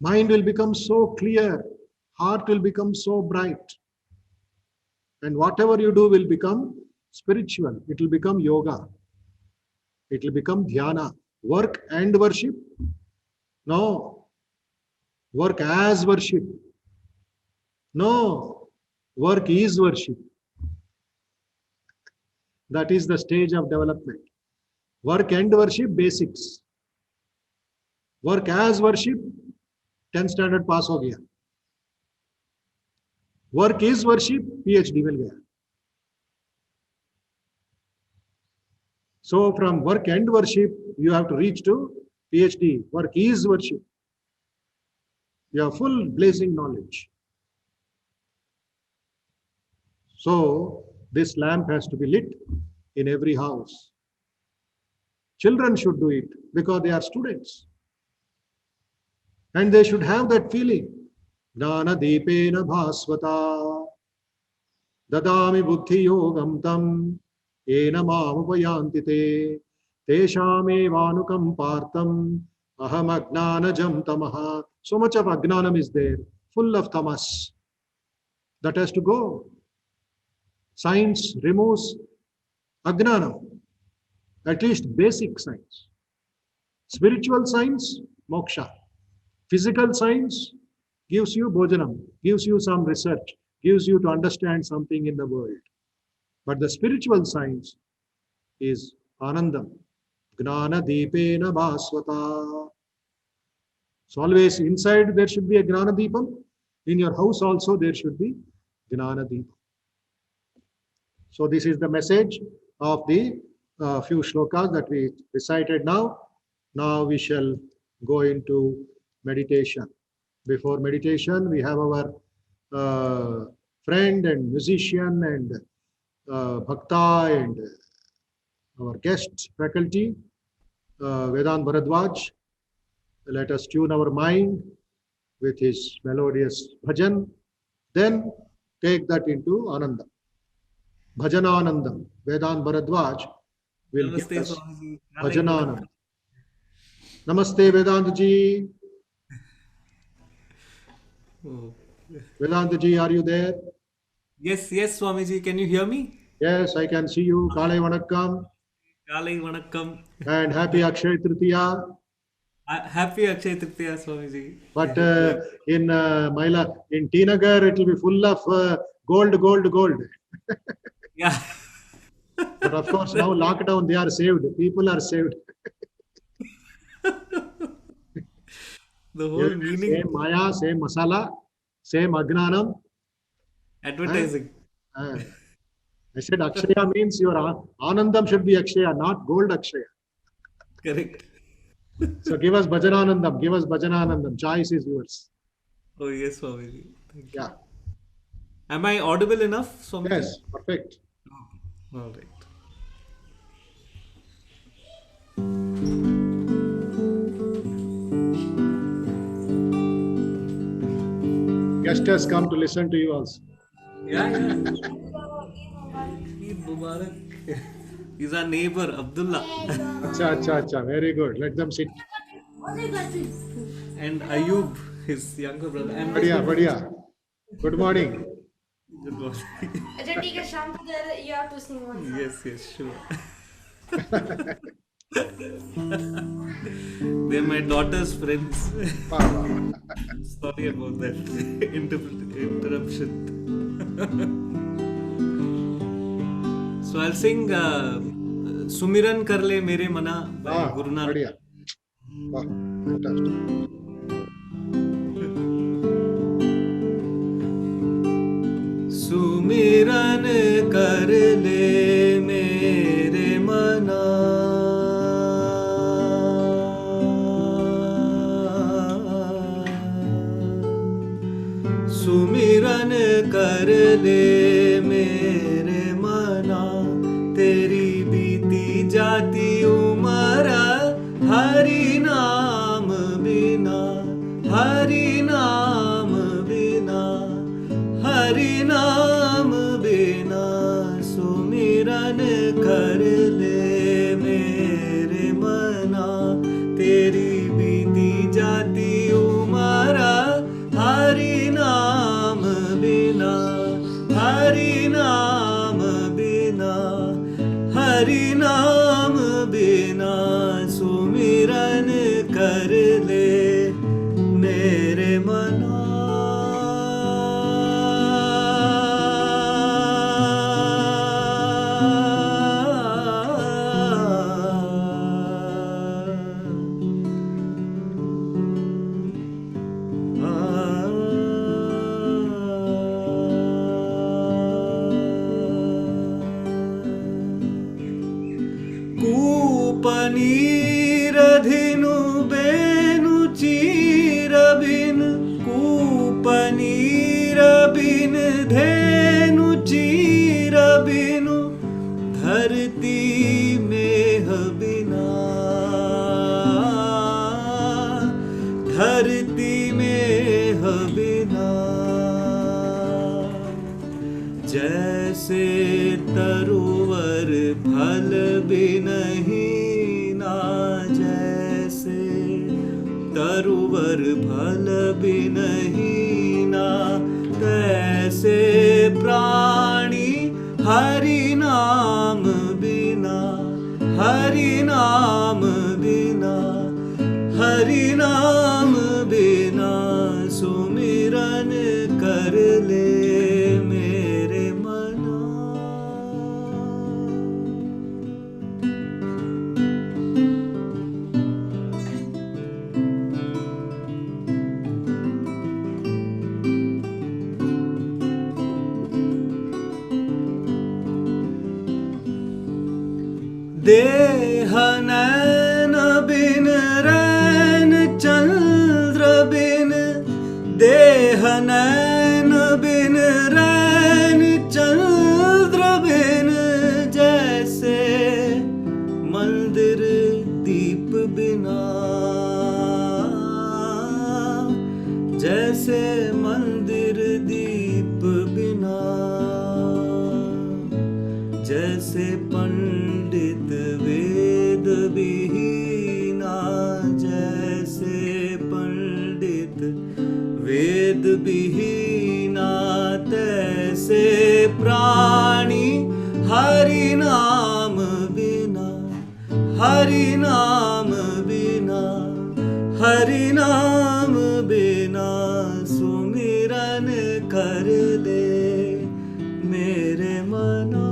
Mind will become so clear, heart will become so bright. And whatever you do will become spiritual. It will become yoga. It will become dhyana. Work and worship? No. Work as worship? No. Work is worship. That is the stage of development. Work and worship, basics. Work as worship, 10th standard pass ho gaya. Work is worship, PhD mil gaya. So from work and worship, you have to reach to PhD. Work is worship. You have full blazing knowledge. So this lamp has to be lit in every house. Children should do it because they are students. And they should have that feeling. Dana Deepena Bhaswata Dadami Buddhi Yogam Tam Ena Mamupayanti Te Teshame Vanukam Partam Aham Agnanajam Tamaha. So much of Agnanam is there, full of tamas. That has to go. Science removes Agnanam, at least basic science. Spiritual science, moksha. Physical science gives you bhojanam, gives you some research, gives you to understand something in the world. But the spiritual science is anandam. Gnana deepena bhaswata. So always inside there should be a gnana deepam. In your house also there should be gnana deepam. So this is the message of the few shlokas that we recited now. Now we shall go into meditation. Before meditation, we have our friend and musician and bhakta and our guest faculty, Vedant Bharadwaj. Let us tune our mind with his melodious bhajan. Then take that into Ananda. Bhajananandam. Vedant Bharadwaj will give Namaste, us Swamiji. Bhajananand. Namaste, Vedant ji. Oh. Vedant ji, are you there? Yes, yes, Swamiji. Can you hear me? Yes, I can see you. Kale Vanakkam. Kalai Vanakkam. And happy Akshay Tritiya. Happy Akshay Tritiya, Swamiji. But in in T Nagar, it will be full of gold, gold, gold. Yeah. But of course, now lockdown, they are saved. People are saved. The whole meaning Same Maya, same Masala, same Agnanam. advertising. I said Akshaya means your Anandam should be Akshaya, not gold Akshaya. Correct. So give us Bhajananandam, give us Bhajananandam. Choice is yours. Oh, yes, Swamiji. Thank you. Yeah. Am I audible enough, Swamiji? Yes, perfect. All right. Guest has come to listen to you also. Yeah. Eid Mubarak. He's our neighbor, Abdullah. Acha. Very good. Let them sit. And Ayub, his younger brother. And Badhiya. Good morning. Good morning. अच्छा ठीक है शाम को you have to sing one song. Yes, sure. They're my daughter's friends. Wow. Sorry about that interruption. So I'll sing Sumiran Kar Le Mere Mana by Guru Nanak. Badhiya. Wow, fantastic. सुमिरन कर ले मेरे मना सुमिरन कर ले मेरे मना तेरी बीती जाती उमर हरि नाम बिना हरि नाम बिना हरि नाम बिना सुमिरन कर ले मेरे मना तेरी बीती जाती उमर हरि नाम बिना हरि नाम बिना हरि नाम बिना सुमिरन कर ले मेरे मना कूपनीरधिनु बेनु चीरबिन कूपनीरबिन धेनु चीरबिनु धरती में बिना धरती में बिना जैसे तरुवर फल भी नहीं ना जैसे तरुवर फल भी नहीं ना तैसे प्राणी हरि नाम बिना हरि नाम बिना हरि नाम बिना सुमिरन कर ले मेरे मना देह नैन बिन रैन चंद्र बिन देह नैन बिन रैन चंद्र बिन जैसे मंदिर दीप बिना जैसे मंदिर दीप बिना जैसे पंडित वेद विहीना जैसे पंडित वेद विहीना तैसे प्राणी हरि नाम बिना हरि नाम बिना हरि नाम बिना सुमिरन कर ले मेरे मना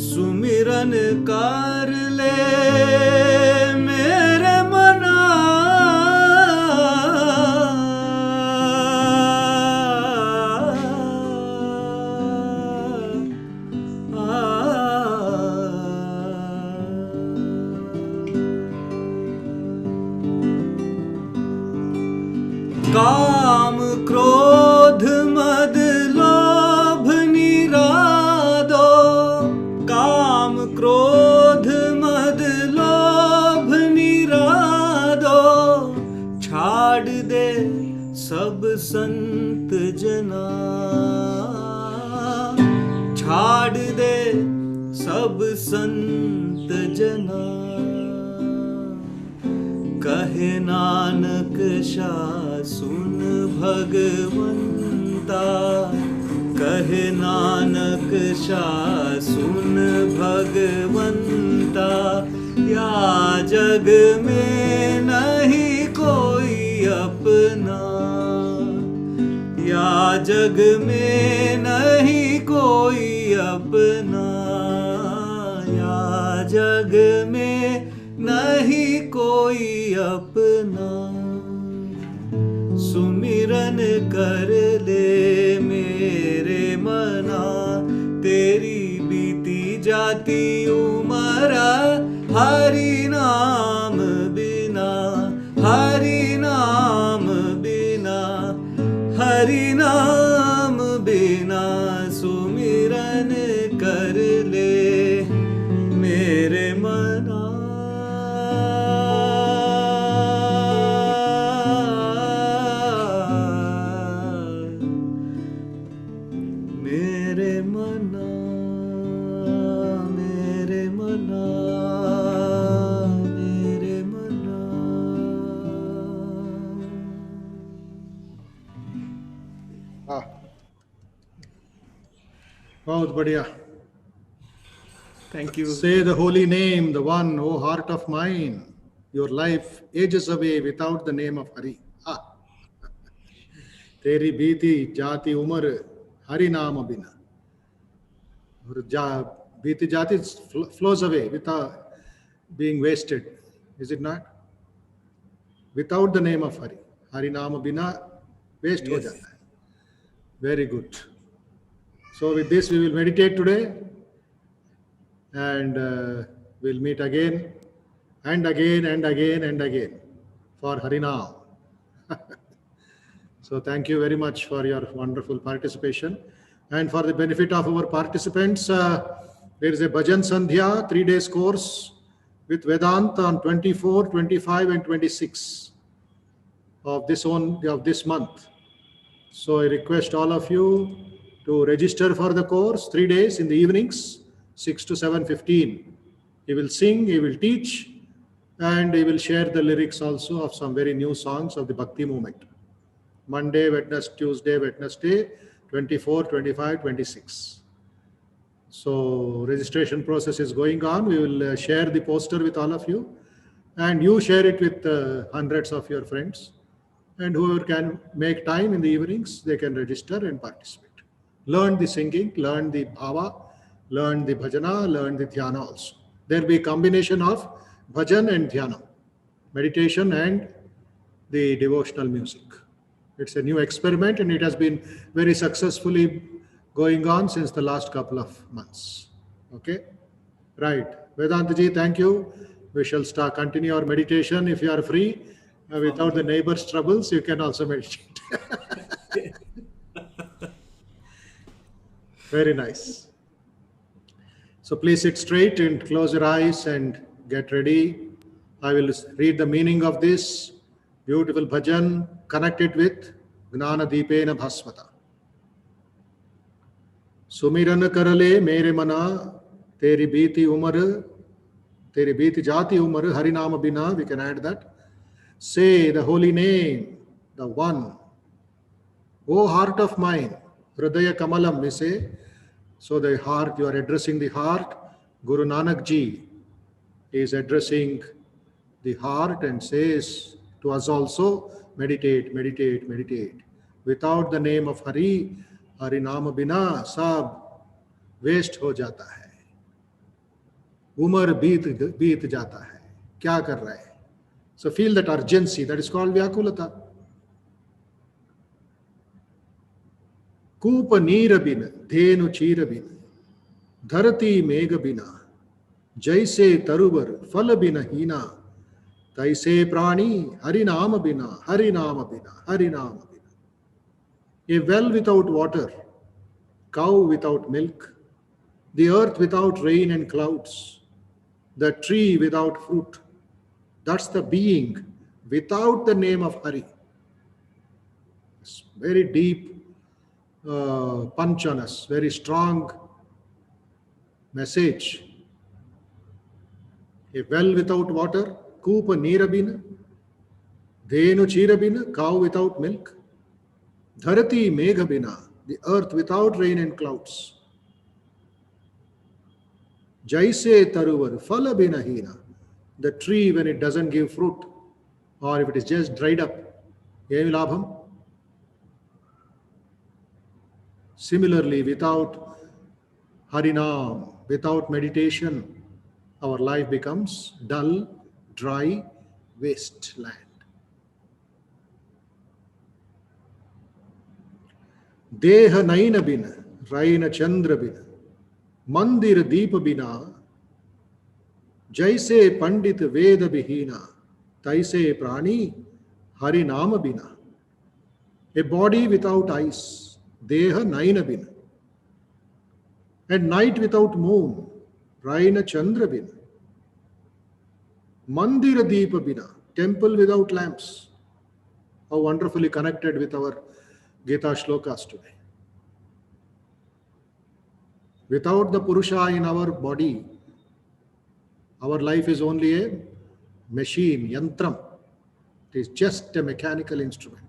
सुमिरन कर ले मेरे मना काम क्रोध मद लोभ निरादो काम सब संत जना, कहे नानक शाह सुन भगवंता, कहे नानक शाह सुन भगवंता, या जग में नहीं कोई अपना, या जग में नहीं कोई अपना, या जग में नहीं कोई अपना। सुमिरन कर ले मेरे मना, तेरी बीती जाती उम्र हरि नाम बिना, हरि नाम बिना, हरि नाम बिना। सुमिरन कर ले मेरे मना, मेरे मना, मेरे मना, मेरे मना। हाँ, बहुत बढ़िया. Thank you. Say the holy name, the one, O heart of mine. Your life ages away without the name of Hari. Ah. तेरी बीती जाती उम्र हरि नाम बिना, और बीती जाती flows away without being wasted, is it not? Without the name of Hari, Hari नाम बिना waste हो Yes. जाता है. Very good. So with this we will meditate today, and we'll meet again and again and again and again for Harinam. So thank you very much for your wonderful participation. And for the benefit of our participants, there is a Bhajan Sandhya 3 days course with Vedant on 24, 25 and 26 of this month. So I request all of you to register for the course 3 days in the evenings, 6 to 7:15. He will sing, he will teach, and he will share the lyrics also of some very new songs of the Bhakti movement. Monday, Wednesday, Tuesday, Wednesday, 24, 25, 26. So registration process is going on. We will share the poster with all of you, and you share it with hundreds of your friends. And whoever can make time in the evenings, they can register and participate. Learn the singing, learn the bhava, learn the bhajana, learn the dhyana also. There will be a combination of bhajan and dhyana, meditation and the devotional music. It's a new experiment, and it has been very successfully going on since the last couple of months. Okay? Right. Vedantaji, thank you. We shall continue our meditation. If you are free, without the neighbor's troubles, you can also meditate. Very nice. So please sit straight and close your eyes and get ready. I will read the meaning of this beautiful bhajan connected with Gnana Deepena Bhaswata. Sumiran karale mere mana, teri biti jati umar, harinama bina, we can add that. Say the holy name, the one. O heart of mine, Hridaya Kamalam, we say. So the heart, you are addressing the heart. Guru Nanak Ji is addressing the heart and says to us also, meditate, meditate, meditate. Without the name of Hari, Harinama bina, sab waste ho jata hai. Umar beet jata hai. Kya kar rahe hai? So feel that urgency, that is called Vyakulata. कूप नीर बिन धेनु चीर बिन धरती मेघ बिना जैसे तरुवर फल बिन हीना तैसे प्राणी हरि नाम बिना हरि नाम बिना हरि नाम बिना. A well without water, cow without milk, the earth without rain and clouds, the tree without fruit, that's the being without the name of Hari. It's very deep punch on us, very strong message A well without water, Koopa Neerabina, Dhenu Chirabina, cow without milk, Dharati Meghabina, the earth without rain and clouds. Jaise Taruvar, Falabina Hina, the tree when it doesn't give fruit, or if it is just dried up. Emi labham? Similarly, without Harinam, without meditation, our life becomes dull, dry, wasteland. Deha Naina Bina, Raina Chandra Bina, Mandir Deepa Bina, Jaise Pandit Veda Bihina, Taise Prani, Harinama Bina. A body without eyes, Deha Naina Bina. And night without moon, Raina Chandra Bina. Mandira Deepa Bina, temple without lamps. How wonderfully connected with our Gita shlokas today. Without the Purusha in our body, our life is only a machine, yantram. It is just a mechanical instrument.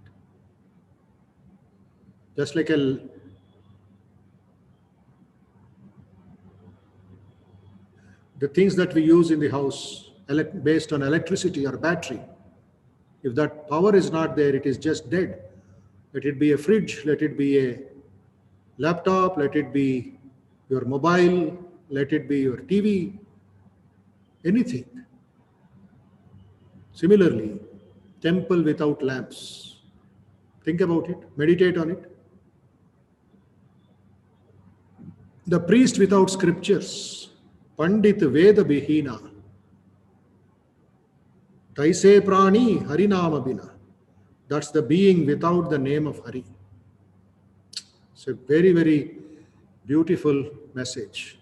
Just like the things that we use in the house based on electricity or battery. If that power is not there, it is just dead. Let it be a fridge, let it be a laptop, let it be your mobile, let it be your TV, anything. Similarly, temple without lamps. Think about it, meditate on it. The priest without scriptures, Pandit Veda Bihina, Taise Prani Harinama Bina. That's the being without the name of Hari. It's a very, very beautiful message.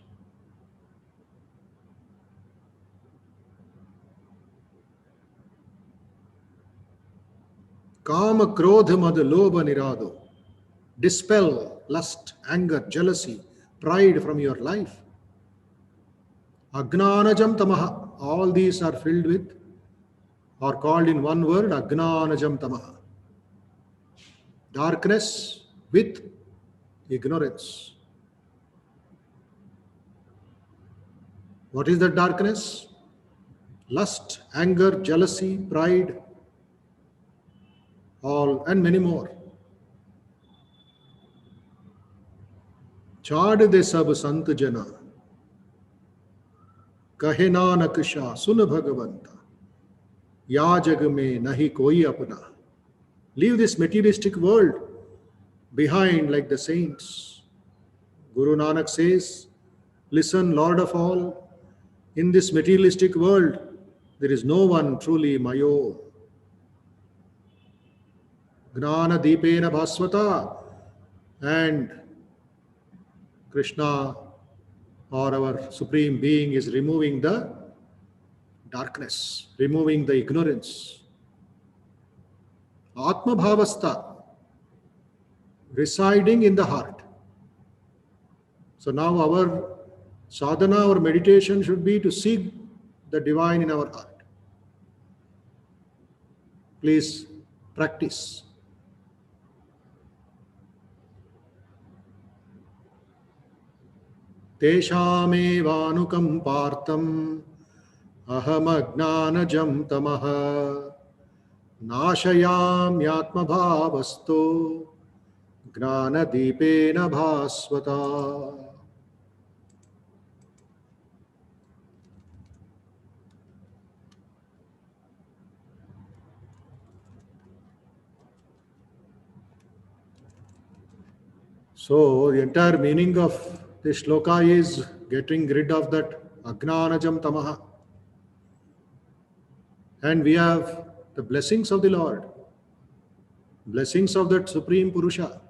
Kama Krodha Mad Lobha Nirado. Dispel lust, anger, jealousy, pride from your life. Agnanajam Tamaha. All these are filled with or called in one word, Agnanajam Tamaha. Darkness with ignorance. What is that darkness? Lust, anger, jealousy, pride, all and many more. Chad de sab sant jana, kahe nanak shah sun bhagavanta, ya jag mein nahi koi apna. Leave this materialistic world behind like the saints. Guru Nanak says, listen, Lord of all, in this materialistic world, there is no one truly Mayo. Gnana Deepena Bhaswata, and Krishna or our Supreme Being is removing the darkness, removing the ignorance. Atma Bhavasta, residing in the heart. So now our sadhana or meditation should be to seek the divine in our heart. Please practice. Teshamevanukam partam aham agnanajam tamaha nashayam yatma bhavasto gnana deepena bhaswata. So the entire meaning of this shloka is getting rid of that Agnanajam Tamaha. And we have the blessings of the Lord, blessings of that Supreme Purusha.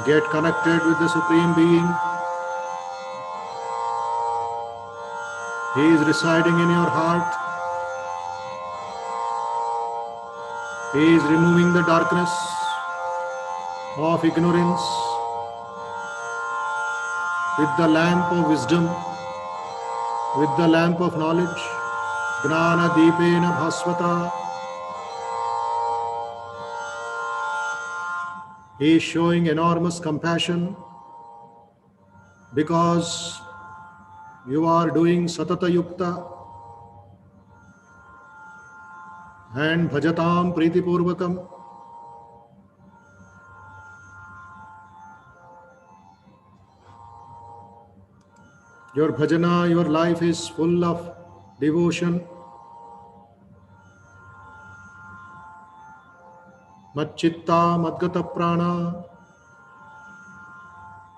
Get connected with the Supreme Being. He is residing in your heart. He is removing the darkness of ignorance with the lamp of wisdom, with the lamp of knowledge. Gnana Deepena Bhasvata. He is showing enormous compassion because you are doing Satata Yukta and Bhajatam Priti Purvakam. Your bhajana, your life is full of devotion. Machchitta Madgata Prana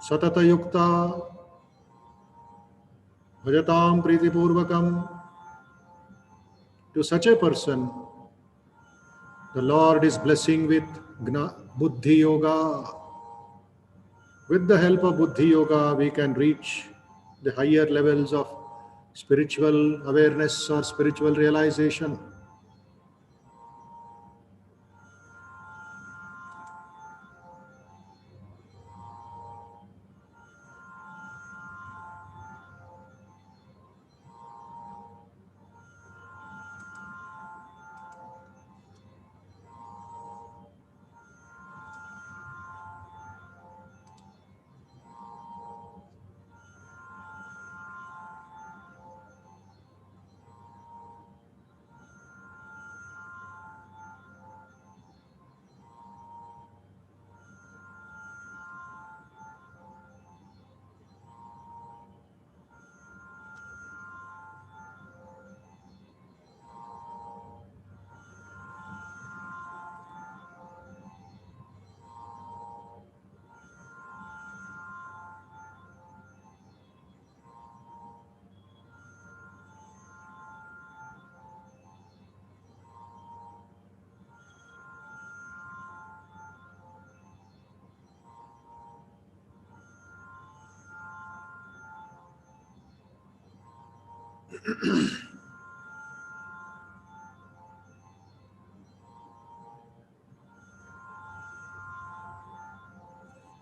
Satata Yukta Bhajatam Priti Purvakam. To such a person, the Lord is blessing with Buddhi Yoga. With the help of Buddhi Yoga, we can reach the higher levels of spiritual awareness or spiritual realization.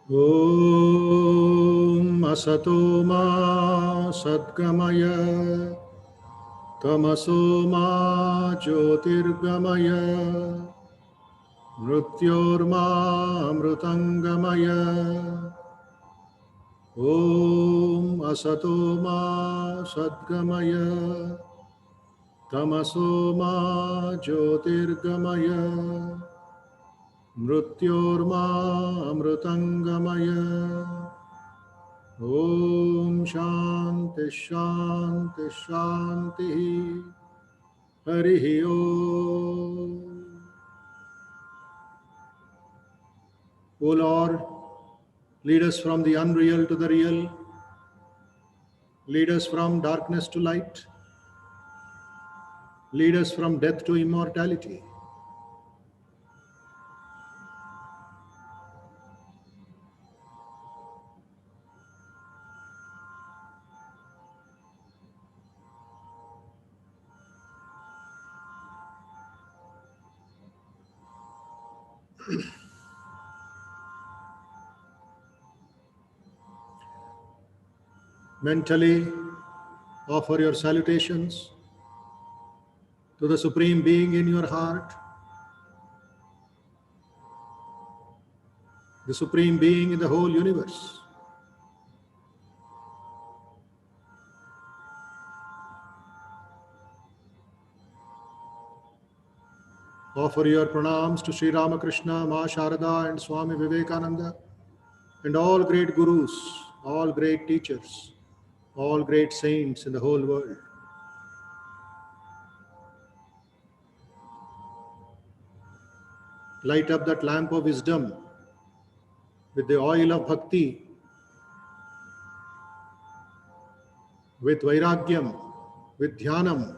Om Asato Ma Sadgamaya Tamaso Ma Jyotirgamaya Mrityorma Amrutangamaya. Om Asato Ma Sadgamaya Tamaso Ma Jyotirgamaya Mrityorma Amrutangamaya. Om Shanti Shanti Shanti. Harihi Om. O Lord, lead us from the unreal to the real. Lead us from darkness to light. Lead us from death to immortality. Mentally offer your salutations to the Supreme Being in your heart, the Supreme Being in the whole universe. Offer your pranams to Sri Ramakrishna, Ma Sharada and Swami Vivekananda and all great gurus, all great teachers, all great saints in the whole world. Light up that lamp of wisdom with the oil of bhakti, with vairagyam, with dhyanam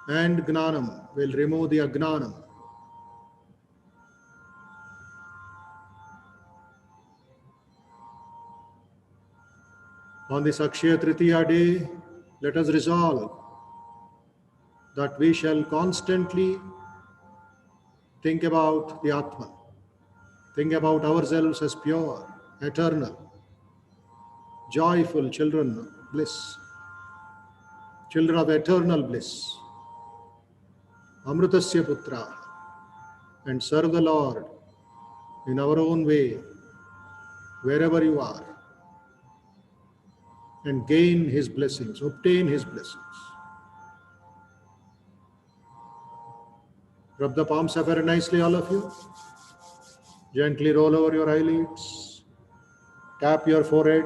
and gnanam will remove the agnanam. On this Akshaya Tritiya day, let us resolve that we shall constantly think about the Atman, think about ourselves as pure, eternal, joyful children of bliss, children of eternal bliss, Amritasya Putra, and serve the Lord in our own way, wherever you are, and gain His blessings, obtain His blessings. Rub the palms up very nicely, all of you. Gently roll over your eyelids, tap your forehead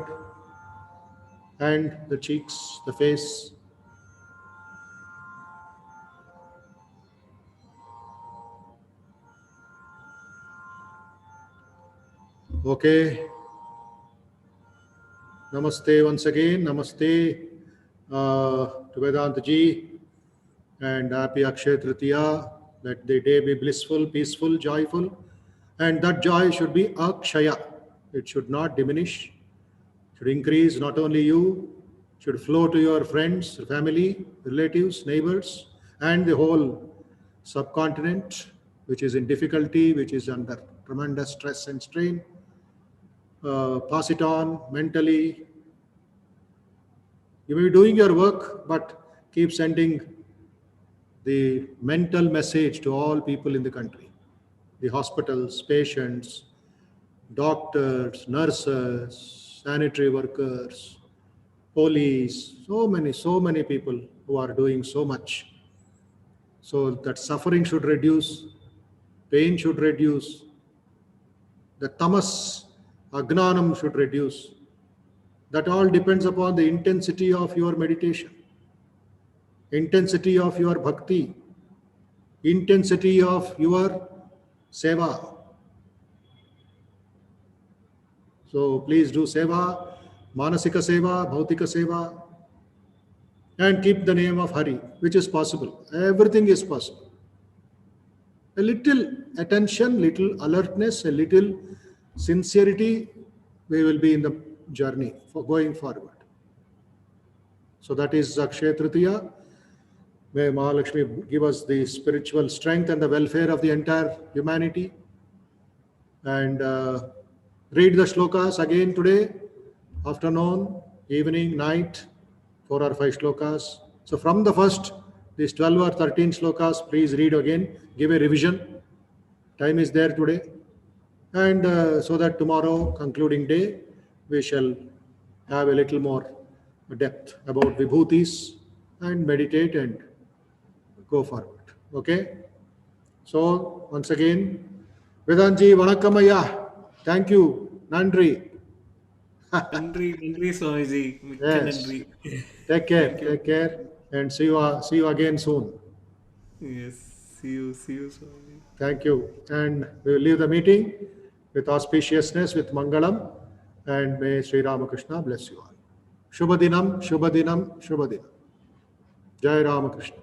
and the cheeks, the face. Okay. Namaste once again. Namaste to Vedanta ji, and happy Akshaya Tritiya. Let the day be blissful, peaceful, joyful, and that joy should be akshaya. It should not diminish, should increase. Not only you, should flow to your friends, family, relatives, neighbors, and the whole subcontinent, which is in difficulty, which is under tremendous stress and strain. Pass it on mentally. You may be doing your work, but keep sending the mental message to all people in the country, the hospitals, patients, doctors, nurses, sanitary workers, police, so many people who are doing so much. So that suffering should reduce, pain should reduce, the tamas, agnanam should reduce. That all depends upon the intensity of your meditation, intensity of your bhakti, intensity of your seva. So please do seva, manasika seva, bhautika seva, and keep the name of Hari, which is possible. Everything is possible. A little attention, little alertness, a little sincerity, we will be in the journey for going forward. So that is Akshaya Tritiya. May Mahalakshmi give us the spiritual strength and the welfare of the entire humanity. And read the shlokas again today, afternoon, evening, night, 4 or 5 shlokas. So from the first, these 12 or 13 shlokas, please read again, give a revision. Time is there today. And so that tomorrow, concluding day, we shall have a little more depth about vibhutis and meditate and go forward. Okay? So, once again, Vedanji, Vanakamaya. Thank you. Nandri. நன்றி சுவாமிஜி, மிக்க Yes. நன்றி. Take care, and see you again soon. Yes, see you Swamiji. Thank you. And we will leave the meeting with auspiciousness, with Mangalam, and may Sri Ramakrishna bless you all. Shubhadinam, Shubhadinam, Shubhadinam. Jai Ramakrishna.